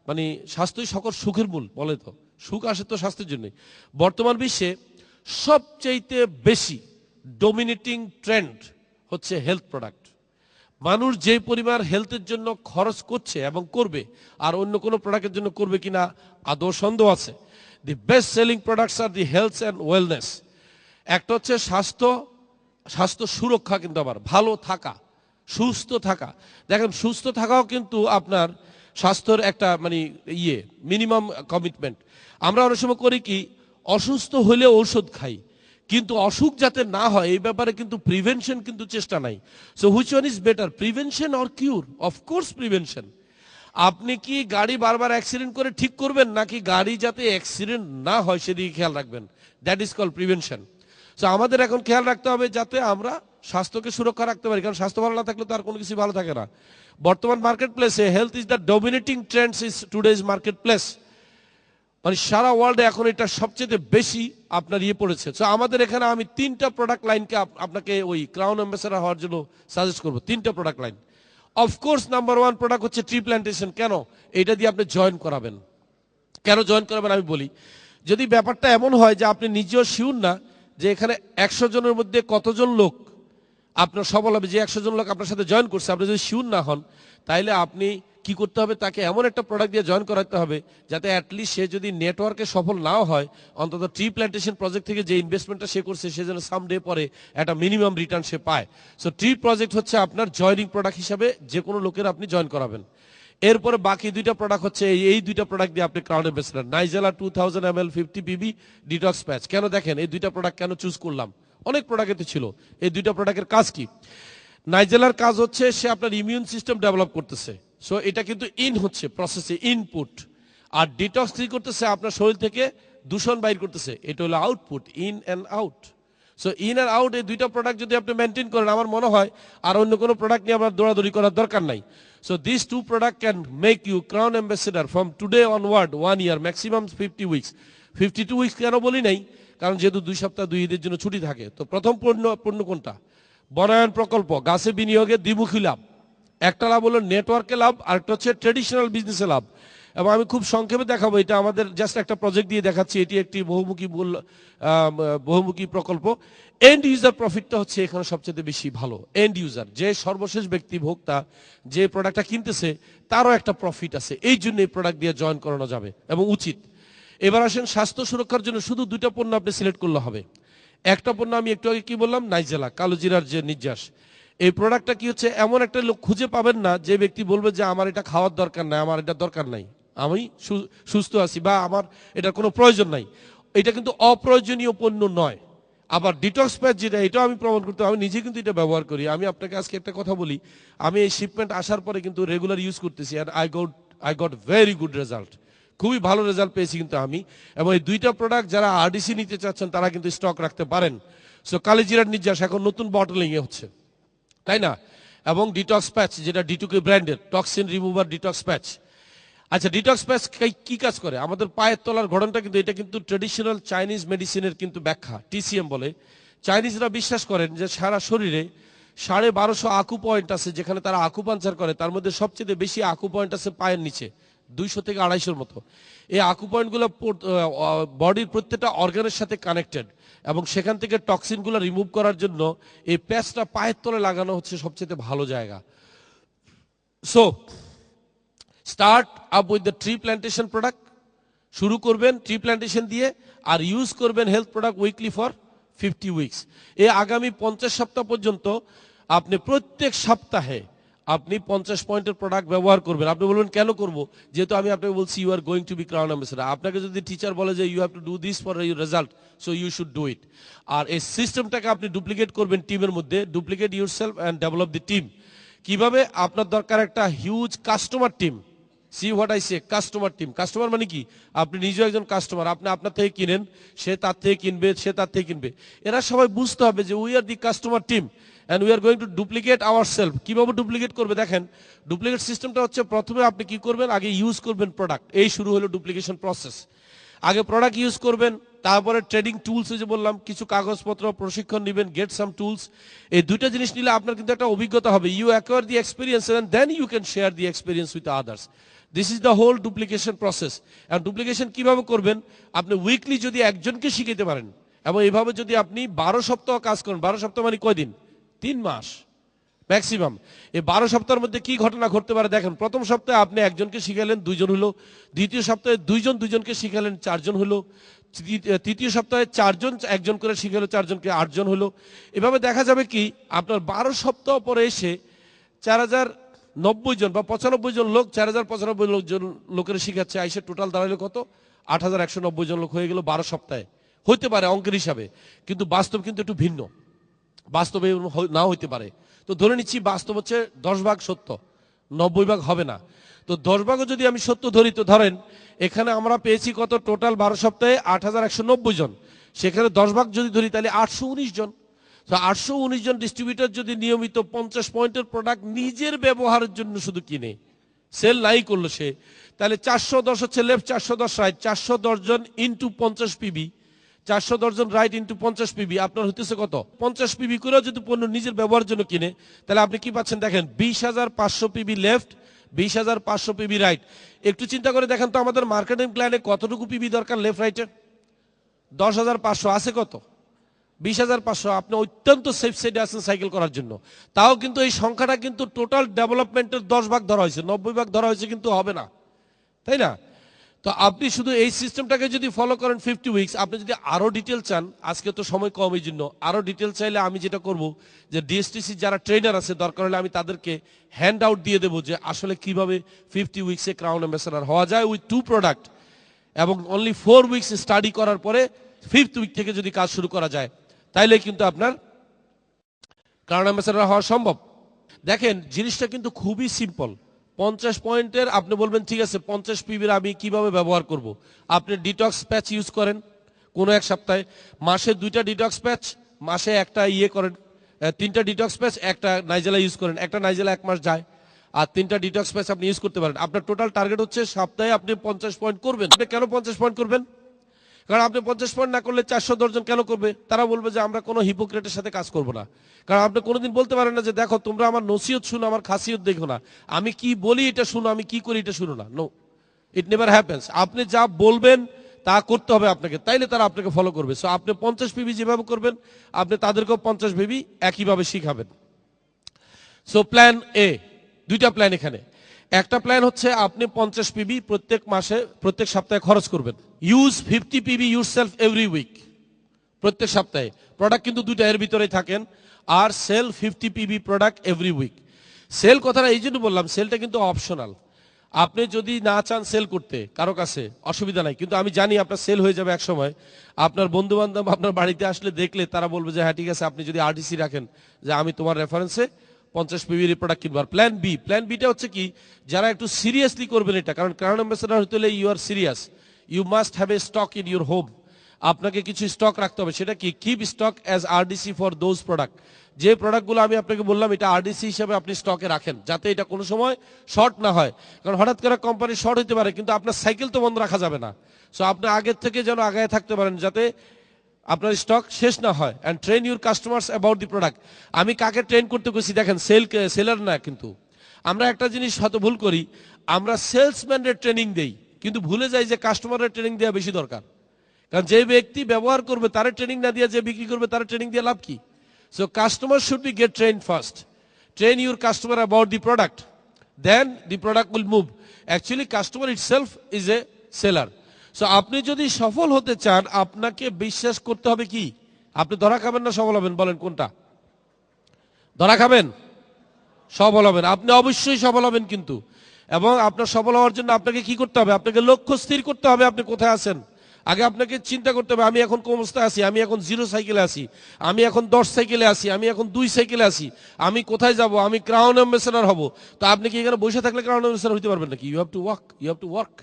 মানে স্বাস্থ্যই সকল সুখের মূল বলে। তো সুখ আসে তো স্বাস্থ্যের জন্য। বর্তমান বিশ্বে সবচাইতে বেশি ডমিনেটিং ট্রেন্ড হচ্ছে হেলথ প্রোডাক্ট। মানুষ যে পরিমাণ হেলথের জন্য খরচ করছে এবং করবে, আর অন্য কোনো প্রোডাক্টের জন্য করবে কিনা আদৌ সন্দেহ আছে। The best selling products are the health and wellness. একটা হচ্ছে স্বাস্থ্য সুরক্ষা, কিন্তু আবার ভালো থাকা, সুস্থ থাকা। দেখেন, সুস্থ থাকাও কিন্তু আপনার স্বাস্থ্যের একটা মানে মিনিমাম কমিটমেন্ট। আমরা অনেক সময় করি কি, অসুস্থ হলে ঔষধ খাই, কিন্তু অসুখ যাতে না হয় এই ব্যাপারে কিন্তু প্রিভেনশন কিন্তু চেষ্টা নাই। So which one is better, prevention or cure? Of course prevention. আপনি কি গাড়ি বারবার অ্যাক্সিডেন্ট করে ঠিক করবেন, নাকি গাড়ি যাতে অ্যাক্সিডেন্ট না হয় সেদিকে খেয়াল রাখবেন? That is call prevention. So আমাদের এখন খেয়াল রাখতে হবে যাতে আমরা স্বাস্থ্যকে সুরক্ষা রাখতে পারি, কারণ স্বাস্থ্য ভালো না থাকলে তো আর কোনো কিছু ভালো থাকে না। বর্তমান মার্কেট প্লেসে health is the dominating Trends is today's market place. মানে সারা ওয়ার্ল্ডে এখন এটা সবচেয়ে বেশি আপনার পড়েছে। সো আমাদের এখানে আমি 3টা প্রোডাক্ট লাইনকে আপনাকে ওই ক্রাউন অ্যাম্বাসেডর হওয়ার জন্য সাজেস্ট করবো। 3টা product line. Of course number 1 product হচ্ছে ট্রি প্ল্যান্টেশন। কেন? এটা দিয়ে আপনি জয়েন করাবেন। কেন জয়েন করাবেন আমি বলি। যদি ব্যাপারটা এমন হয় যে আপনি নিজেও শিওর না যে এখানে 100 জনের মধ্যে কতজন লোক আপনার সফল হবে, যে 100 জন লোক আপনার সাথে জয়েন করছে, আপনি যদি শিওর না হন, তাইলে আপনি কি করতে হবে, তাকে এমন একটা প্রোডাক্ট দিয়ে জয়েন করাতে হবে যাতে অ্যাটলিস্ট সে যদি নেটওয়ার্কে সফল নাও হয়, অন্তত ট্রি প্ল্যান্টেশন প্রজেক্ট থেকে যে ইনভেস্টমেন্টটা সে করছে সে যেন সামডে পরে একটা মিনিমাম রিটার্ন সে পায়। সো ট্রি প্রজেক্ট হচ্ছে আপনার জয়নিং প্রোডাক্ট হিসাবে যে কোনো লোকের আপনি জয়েন করাবেন। এরপরে বাকি 2টা প্রোডাক্ট হচ্ছে এই 2টা প্রোডাক্ট দিয়ে আপনি crown ambassador Nigella 2000 ml 50 pp detox patch. কেন দেখেন এই 2টা প্রোডাক্ট কেন চুজ করলাম? অনেক প্রোডাক্টে ছিল, এই 2টা প্রোডাক্টের কাজ কি? নাইজেলার কাজ হচ্ছে সে আপনার ইমিউন সিস্টেম ডেভেলপ করতেছে। সো এটা কিন্তু ইন হচ্ছে প্রসেসে ইনপুট, আর ডিটক্স কি করতেছে আপনার শরীর থেকে দূষণ বাইর করতেছে, এটা হলো output, in and out. So in and out এই দুইটা প্রোডাক্ট যদি আপনি মেনটেন করেন, আমার মনে হয় আর অন্য কোনো প্রোডাক্ট নিয়ে আপনার দৌড়াদৌড়ি করার দরকার নাই। So this two product can make you crown ambassador from today onward 1 year, maximum 50 weeks. 52 weeks কেন বলি নাই, কারণ যেহেতু 2 সপ্তাহ 2 ঈদের জন্য ছুটি থাকে। তো প্রথম পণ্য কোনটা? বনায়ন প্রকল্প, গাছে বিনিয়োগে দ্বিমুখী লাভ। একটা লাভ হলো নেটওয়ার্কে লাভ, আরেকটা হচ্ছে ট্রেডিশনাল বিজনেসে লাভ। এবং আমি খুব সংক্ষেপে দেখাবো, এটা আমাদের জাস্ট একটা প্রজেক্ট দিয়ে দেখাচ্ছি, এটি একটি বহুমুখী প্রকল্প। এন্ড ইউজার প্রফিটটা হচ্ছে এখানে সবচেয়ে বেশি ভালো। এন্ড ইউজার, যে সর্বশেষ ব্যক্তি ভোক্তা যে প্রোডাক্টটা কিনতেছে, তারও একটা প্রফিট আছে, এই জন্য এই প্রোডাক্ট দিয়ে জয়েন করানো যাবে এবং উচিত। এবার আসেন স্বাস্থ্য সুরক্ষার জন্য শুধু 2টা পণ্য আপনি সিলেক্ট করলে হবে। একটা পণ্য আমি একটু আগে কি বললাম, নাইজেলা, কালো জিরার যে নির্যাস। এই প্রোডাক্টটা কি হচ্ছে, এমন একটা লোক খুঁজে পাবেন না যে ব্যক্তি বলবে যে আমার এটা খাওয়ার দরকার নাই, আমার এটা দরকার নাই, আমি সুস্থ আছি বা আমার এটার কোনো প্রয়োজন নাই। এটা কিন্তু অপ্রয়োজনীয় পণ্য নয়। আবার ডিটক্স প্যাচ যেটা, এটাও আমি প্রমাণ করতে, আমি নিজে কিন্তু এটা ব্যবহার করি। আমি আপনাকে আজকে একটা কথা বলি, আমি এই শিপমেন্ট আসার পরে কিন্তু রেগুলার ইউজ করতেছি, আর I got very good result. খুবই ভালো রেজাল্ট পেয়েছি কিন্তু আমি। এবং এই 2টা প্রোডাক্ট যারা আরডিসি নিতে চাচ্ছেন তারা কিন্তু স্টক রাখতে পারেন। সো কালিজিরার নির্যাস এখন নতুন বটলিং এ হচ্ছে, তাই না? এবং ডিটক্স প্যাচ যেটা ডিটুকে ব্র্যান্ডের, টক্সিন রিমুভার ডিটক্স প্যাচ। আচ্ছা, ডিটক্স প্যাচ কি কাজ করে? আমাদের পায়ের তলার ঘটনটা কিন্তু, এটা কিন্তু ট্রেডিশনাল চাইনিজ মেডিসিনের কিন্তু ব্যাখ্যা, টিসিএম বলে। চাইনিজরা বিশ্বাস করেন যে সারা শরীরে 1250 আকু পয়েন্ট আছে, যেখানে তারা আকুপাঞ্চার করে, তার মধ্যে সবচেয়ে বেশি আকু পয়েন্ট আছে পায়ের নিচে, 200 থেকে 250-র মতো। এই আকু পয়েন্টগুলো বডির প্রত্যেকটা অর্গানের সাথে কানেক্টেড, এবং সেখান থেকে টক্সিনগুলো রিমুভ করার জন্য এই প্যাচটা পায়ের তলে লাগানো হচ্ছে সবচেয়ে ভালো জায়গা। So start up with the tree plantation product. শুরু করবেন ট্রি প্ল্যান্টেশন দিয়ে, আর ইউজ করবেন health product weekly for 50 weeks. এই আগামী 50 সপ্তাহ পর্যন্ত আপনি প্রত্যেক সপ্তাহে আপনি 50 পয়েন্টের প্রোডাক্ট ব্যবহার করবেন। আপনি বলবেন কেন করব? যেহেতু আমি আপনাকে বলছি you are going to be crown ambassador. আপনাকে যদি টিচার বলে যে you have to do this for your result, so you should do it. আর এই সিস্টেমটাকে আপনি ডুপ্লিকেট করবেন টিমের মধ্যে, duplicate your self and develop the team. কিভাবে? আপনার দরকার একটা huge customer team. See what I say, customer team. Customer মানে কি? আপনি নিজেও একজন কাস্টমার, আপনি আপনার থেকে কিনেন, সে তার থেকে কিনবে, সে তার থেকে কিনবে। এরা সবাই বুঝতে হবে যে we are the customer team and we are going two duplicate our self. কিভাবে ডুপ্লিকেট করবে দেখেন, ডুপ্লিকেট সিস্টেমটা হচ্ছে, প্রথমে আপনি কি করবেন, আগে ইউজ করবেন প্রোডাক্ট। এই শুরু হলো ডুপ্লিকেশন প্রসেস। আগে প্রোডাক্ট ইউজ করবেন, তারপরে ট্রেডিং টুলস, যে বললাম কিছু কাগজপত্র, প্রশিক্ষণ নেবেন, গেট সাম টুলস। এই 2টা জিনিস নিলে আপনার কিন্তু একটা অভিজ্ঞতা হবে। You acquire the experience and then you can share the experience with others. This is the whole duplication process. And duplication কিভাবে করবেন? আপনি উইকলি যদি একজনকে শিখাতে পারেন, এবং এইভাবে যদি আপনি 12 সপ্তাহ কাজ করেন, 12 সপ্তাহ মানে কয়দিন? 3 মাস ম্যাক্সিমাম। এই 12 সপ্তাহের মধ্যে কি ঘটনা ঘটতে পারে দেখেন। প্রথম সপ্তাহে আপনি একজনকে শিখালেন, 2 জন হলো। দ্বিতীয় সপ্তাহে 2 জন 2 জনকে শিখালেন, 4 জন হলো। তৃতীয় সপ্তাহে 4 জন 1 জন করে শিখালো, 4 জনকে 8 জন হলো। এভাবে দেখা যাবে কি আপনার 12 সপ্তাহ পরে এসে 4090 জন বা 95 জন লোক, 4095 জন লোকের শিখাচ্ছে, আইসে টোটাল দাঁড়ালো কত? 8190 জন লোক হয়ে গেল 12 সপ্তাহে। হইতে পারে অঙ্কের হিসাবে, কিন্তু বাস্তব কিন্তু একটু ভিন্ন। বাস্তবে নাও হইতে পারে। তো ধরে নিচ্ছি বাস্তব হচ্ছে 10 ভাগ সত্য, 90 ভাগ হবে না। তো 10 ভাগও যদি আমি সত্য ধরি, তো ধরেন এখানে আমরা পেয়েছি কত? টোটাল 12 সপ্তাহে 8190 জন। সেখানে 10 ভাগ যদি ধরি তাহলে 819 জন। তো 819 জন ডিস্ট্রিবিউটর যদি নিয়মিত 50 পয়েন্টের প্রোডাক্ট নিজের ব্যবহারের জন্য শুধু কিনে, সেল নাই করলো সে, তাহলে 410 হচ্ছে লেফট, 410 রাইট, 410 জন ইন্টু 50 পিবি, 410 জন রাইট ইন্টু 50 পিবি, আপনার হইতেছে কত? 50 পিবি করে যদি পণ্য নিজের ব্যবহারের জন্য কিনে, তাহলে আপনি কি পাচ্ছেন দেখেন, 20,500 পিবি লেফট, 20,500 পিবি রাইট। একটু চিন্তা করে দেখেন তো, আমাদের মার্কেটিং প্ল্যানে কতটুকু পিবি দরকার লেফট রাইটের? 10,500 আছে কত? 20,500। আপনি অত্যন্ত সেফ সাইডে আছেন সাইকেল করার জন্য। তাও কিন্তু এই সংখ্যাটা কিন্তু টোটাল ডেভেলপমেন্টের 10 ভাগ ধরা হয়েছে, 90 ভাগ ধরা হয়েছে কিন্তু হবে না, তাই না? তো আপনি শুধু এই সিস্টেমটাকে যদি ফলো করেন 50 উইকস, আপনি যদি আরো ডিটেল চান, আজকে তো সময় কম, এই জন্য আরো ডিটেল চাইলে আমি যেটা করব, যে ডিএসটিসি যারা ট্রেনার আছে, দরকার হলে আমি তাদেরকে হ্যান্ড আউট দিয়ে দেবো যে আসলে কিভাবে 50 উইকসে ক্রাউন অ্যাম্বাসেডর হওয়া যায় উইথ 2 প্রোডাক্ট, এবং অনলি 4 উইকস স্টাডি করার পরে 5th উইক থেকে যদি কাজ শুরু করা যায়, তাইলে কিন্তু আপনার ক্রাউন অ্যাম্বাসেডর হওয়া সম্ভব। দেখেন জিনিসটা কিন্তু খুবই সিম্পল, 50 পয়েন্টের আপনি বলবেন ঠিক আছে 50 পিবির আমি কিভাবে ব্যবহার করব। আপনি ডিটক্স প্যাচ ইউজ করেন কোনো এক সপ্তাহে, মাসে 2টা ডিটক্স প্যাচ, মাসে একটা করেন, 3টা ডিটক্স প্যাচ, একটা নাইজেলা ইউজ করেন, একটা নাইজেলা 1 মাস যায়, আর 3টা ডিটক্স প্যাচ আপনি ইউজ করতে পারেন। আপনার টোটাল টার্গেট হচ্ছে সপ্তাহে আপনি 50 পয়েন্ট করবেন। আপনি কেন 50 পয়েন্ট করবেন? কারণ আপনি 50 পয়েন্ট না করলে 410 জন কেন করবে? তারা বলবে যে আমরা কোনো হিপোক্রেটের সাথে কাজ করব না। কারণ আপনি কোনোদিন বলতে পারেন না যে দেখো তোমরা আমার নসিহত শুনো, আমার খাসিয়ত দেখো না, আমি কি বলি এটা শুনো, আমি কি করি এটা শুনো না। No, it never happens. আপনি যা বলবেন তা করতে হবে আপনাকে, তাইলে তারা আপনাকে ফলো করবে। সো আপনি 50 পিবি যেভাবে করবেন আপনি তাদেরকেও 50 পিবি একইভাবে শিখাবেন। সো প্ল্যান এ, 2টা প্ল্যান এখানে। একটা প্ল্যান হচ্ছে আপনি 50 পিবি প্রত্যেক মাসে প্রত্যেক সপ্তাহে খরচ করবেন। Use 50 PB yourself every week. প্রত্যেক সপ্তাহে প্রোডাক্ট কিন্তু 2টা এর ভিতরেই থাকেন, আর sell 50 PB product every week. Sell কথাটা এই জন্য বললাম, সেলটা কিন্তু অপশনাল। আপনি যদি না চান সেল করতে কারো কাছে অসুবিধা নাই, কিন্তু আমি জানি আপনার সেল হয়ে যাবে এক সময়। আপনার বন্ধু বান্ধব আপনার বাড়িতে আসলে দেখলে তারা বলবে যে হ্যাঁ ঠিক আছে, আপনি যদি আরডিসি রাখেন যে আমি তোমার রেফারেন্সে 50 পিবির প্রোডাক্ট কিনবো। প্ল্যান বি, প্ল্যান বিটা হচ্ছে কি, যারা একটু সিরিয়াসলি করবেন এটা, কারণ ক্রাউন অ্যাম্বাসেডর হতে হলে you are serious, you must have a stock in your home. আপনাকে কিছু স্টক রাখতে হবে। সেটা কি? Keep stock as RDC for those product. যে প্রোডাক্টগুলো আমি আপনাকে বললাম এটা আরডিসি হিসেবে আপনি স্টকে রাখেন, যাতে এটা কোনো সময় শর্ট না হয়। কারণ হঠাৎ করে কোম্পানি শর্ট হতে পারে, কিন্তু আপনার সাইকেল তো বন্ধ রাখা যাবে না। সো আপনি আগের থেকে যেন আগায় থাকতে পারেন, যাতে আপনার স্টক শেষ না হয়। And train your customers about the product. আমি কাকে ট্রেন করতে গেছি দেখেন, সেলার না। কিন্তু আমরা একটা জিনিস হয়তো ভুল করি, আমরা সেলসম্যানের ট্রেনিং দেই, কিন্তু ভুলে যাই যে কাস্টমারের ট্রেনিং দেওয়া বেশি দরকার। কারণ যে ব্যক্তি ব্যবহার করবে তার ট্রেনিং না দিয়ে যে বিক্রি করবে তার ট্রেনিং দিয়ে লাভ কি? So customer should be get train first. Train your customer about the product, then the product will move. Actually customer itself is a seller. So আপনি যদি সফল হতে চান আপনাকে বিশ্বাস করতে হবে কি? আপনি ধরা খাবেন না সফল হবেন? বলেন কোনটা? ধরা খাবেন? সফল হবেন। আপনি অবশ্যই সফল হবেন, কিন্তু এবং আপনার সফল হওয়ার জন্য আপনাকে কি করতে হবে? আপনাকে লক্ষ্য স্থির করতে হবে আপনি কোথায় আছেন। আগে আপনাকে চিন্তা করতে হবে আমি এখন কোন অবস্থায় আছি, আমি এখন 0 সাইকেলে আছি, আমি এখন 10 সাইকেলে আছি, আমি এখন 2 সাইকেলে আছি, আমি কোথায় যাব, আমি ক্রাউন অ্যাম্বাসেডর হব। তো আপনি কি এখানে বসে থাকলে ক্রাউন অ্যাম্বাসেডর হতে পারবেন নাকি? You have to work, you have to work,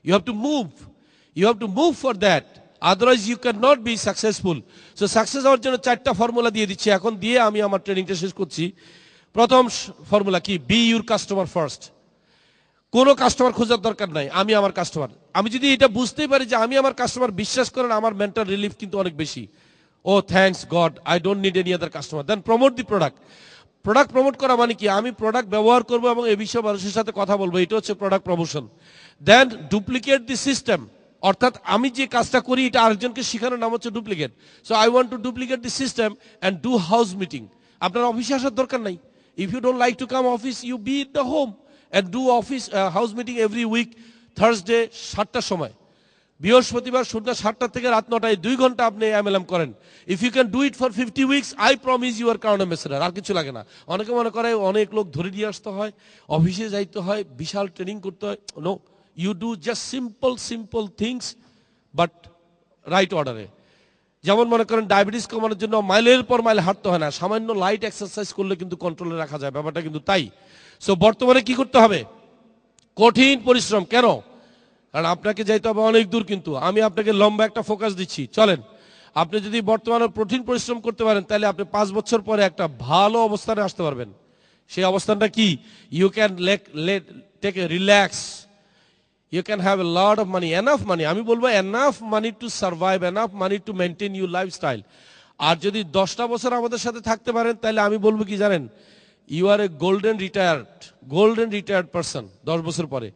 you have to move, you have to move for that, otherwise you can not be successful. So success হওয়ার জন্য 4টা ফর্মুলা দিয়ে দিচ্ছি এখন, দিয়ে আমি আমার ট্রেনিংটা শেষ করছি। প্রথম ফর্মুলা কি? B your customer first. কোনো কাস্টমার খোঁজার দরকার নাই, আমি আমার কাস্টমার। আমি যদি এটা বুঝতেই পারি যে আমি আমার কাস্টমার, বিশ্বাস করেন আমার মেন্টাল রিলিফ কিন্তু অনেক বেশি। Oh thanks god, I don't need any other customer. Then promote the product. Product promote করা মানে কি? আমি প্রোডাক্ট ব্যবহার করবো এবং এই বিষয়ে মানুষের সাথে কথা বলবো, এটা হচ্ছে product promotion. Then duplicate the system, অর্থাৎ আমি যে কাজটা করি এটা আরেকজনকে শেখানোর নাম হচ্ছে duplicate. So I want to duplicate the system and do house meeting. আপনার অফিসে আসার দরকার নাই। If you don't like to come office, you be in the home and do office house meeting every week, Thursday 7টার সময়, বৃহস্পতিবার সন্ধ্যা 7টা থেকে রাত 9টায় 2 ঘন্টা আপনি এমএলএম করেন। If you can do it for 50 weeks, I promise you are crown ambassador. আর কিছু লাগে না। অনেকে মনে করে অনেক লোক ধরে নিয়ে আসতে হয়, অফিসে যাইতে হয়, বিশাল ট্রেনিং করতে হয়। No, you do just simple things but right অর্ডারে। যেমন মনে করেন ডায়াবেটিস কমানোর জন্য মাইলের পর মাইল হাঁটতে হয় না, সামান্য লাইট এক্সারসাইজ করলে কিন্তু কন্ট্রোলে রাখা যায়, ব্যাপারটা কিন্তু তাই। সো বর্তমানে কি করতে হবে? কঠিন পরিশ্রম। কেন? কারণ আপনাকে যাইতে হবে অনেক দূর, কিন্তু আমি আপনাকে লম্বা একটা ফোকাস দিচ্ছি। চলেন, আপনি যদি বর্তমানে কঠিন পরিশ্রম করতে পারেন তাহলে আপনি 5 বছর পরে একটা ভালো অবস্থানে আসতে পারবেন। সেই অবস্থানটা কি? You can take a relax, you can have a lot of money, enough money, আমি বলবো enough money to survive, enough money to maintain your lifestyle। আর যদি 10টা বছর আমাদের সাথে থাকতে পারেন তাহলে আমি বলবো কি জানেন, you are a golden retired person 10 বছর পরে।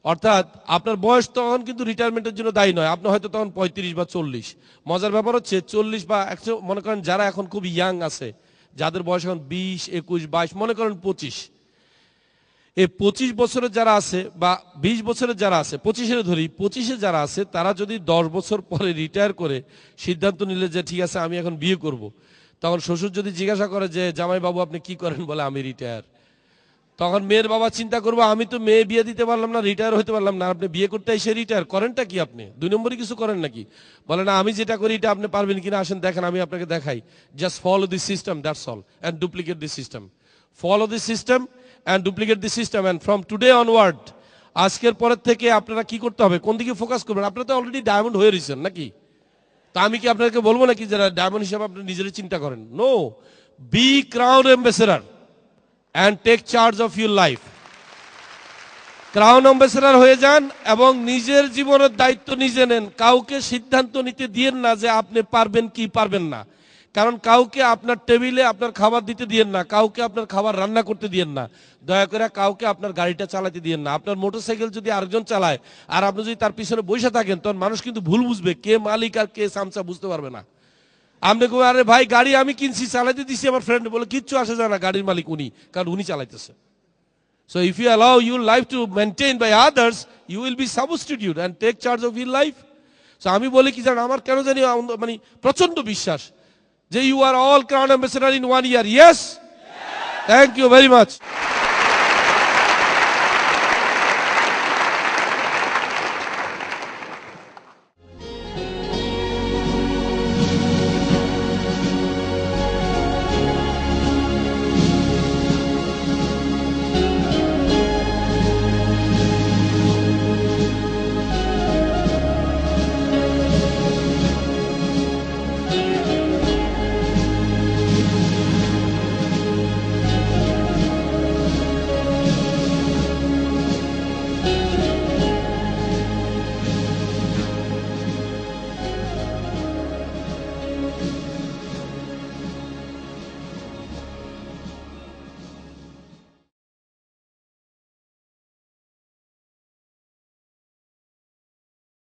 অর্থাৎ আপনার বয়স তখন কিন্তু রিটায়ারমেন্টের জন্য দায়ী নয়, আপনি হয়তো তখন 35 বা 40। মজার ব্যাপার হচ্ছে 40 বা 100, মনে করেন যারা এখন খুব ইয়াং আছে, যাদের বয়স এখন 20, 21, 22, মনে করেন 25, এই 25 বছরের যারা আছে বা 20 বছরের যারা আছে, 25-এর ধরি, 25-এ যারা আছে তারা যদি 10 বছর পরে রিটায়ার করে সিদ্ধান্ত নিলে যে ঠিক আছে আমি এখন বিয়ে করব, তখন শ্বশুর যদি জিজ্ঞাসা করে যে জামাই বাবু আপনি কি করেন, বলে আমি রিটায়ার, তখন মেয়ের বাবা চিন্তা করবো আমি তো মেয়ে বিয়ে দিতে পারলাম না, রিটায়ার হতে পারলাম না, আপনি বিয়ে করতে এসে রিটায়ার করেনটা কি? আপনি 2 নম্বরই কিছু করেন নাকি? বলে না আমি যেটা করি এটা আপনি পারবেন কিনা, আসেন দেখেন আমি আপনাকে দেখাই। Just follow the system, that's all, and duplicate the system. Follow the system and duplicate the system. And from today onward, আজকের পরের থেকে আপনারা কি করতে হবে, কোন দিকে ফোকাস করবেন? আপনারা তো অলরেডি ডায়মন্ড হয়ে রয়েছেন নাকি? তা আমি কি আপনাকে বলবো নাকি যারা ডায়মন্ড হিসাবে আপনি নিজের চিন্তা করেন? No, be crown ambassador and take charge of your life. Crown ambassador হয়ে যান এবং নিজের জীবনের দায়িত্ব নিজে নেন। কাউকে সিদ্ধান্ত নিতে দিয়েন না যে আপনি পারবেন কি পারবেন না। কারণ কাউকে আপনার টেবিলে আপনার খাবার দিতে দিয়েন না, কাউকে আপনার খাবার রান্না করতে দিয়েন না, দয়া করে কাউকে আপনার গাড়িটা চালাতে দিয়েন না। আপনার মোটরসাইকেল যদি আরেকজন চালায় আর আপনি যদি তার পিছনে বসে থাকেন, তখন মানুষ কিন্তু ভুল বুঝবে, কে মালিক আর কে সামসা বুঝতে পারবে না। আপনি কই আরে ভাই গাড়ি আমি কিনছি, চালাতে দিছি, আমার ফ্রেন্ড বলে কিচ্ছু আসে যায় না, গাড়ির মালিক উনি, কারণ উনি চালাইতেছে। So if you allow your life to maintain by others, you will be substitute and take charge of your life. So আমি বলি কি জানেন, আমার কেন জানি মানে প্রচন্ড বিশ্বাস যে you are all crown ambassador in 1 year. Yes? Thank you very much.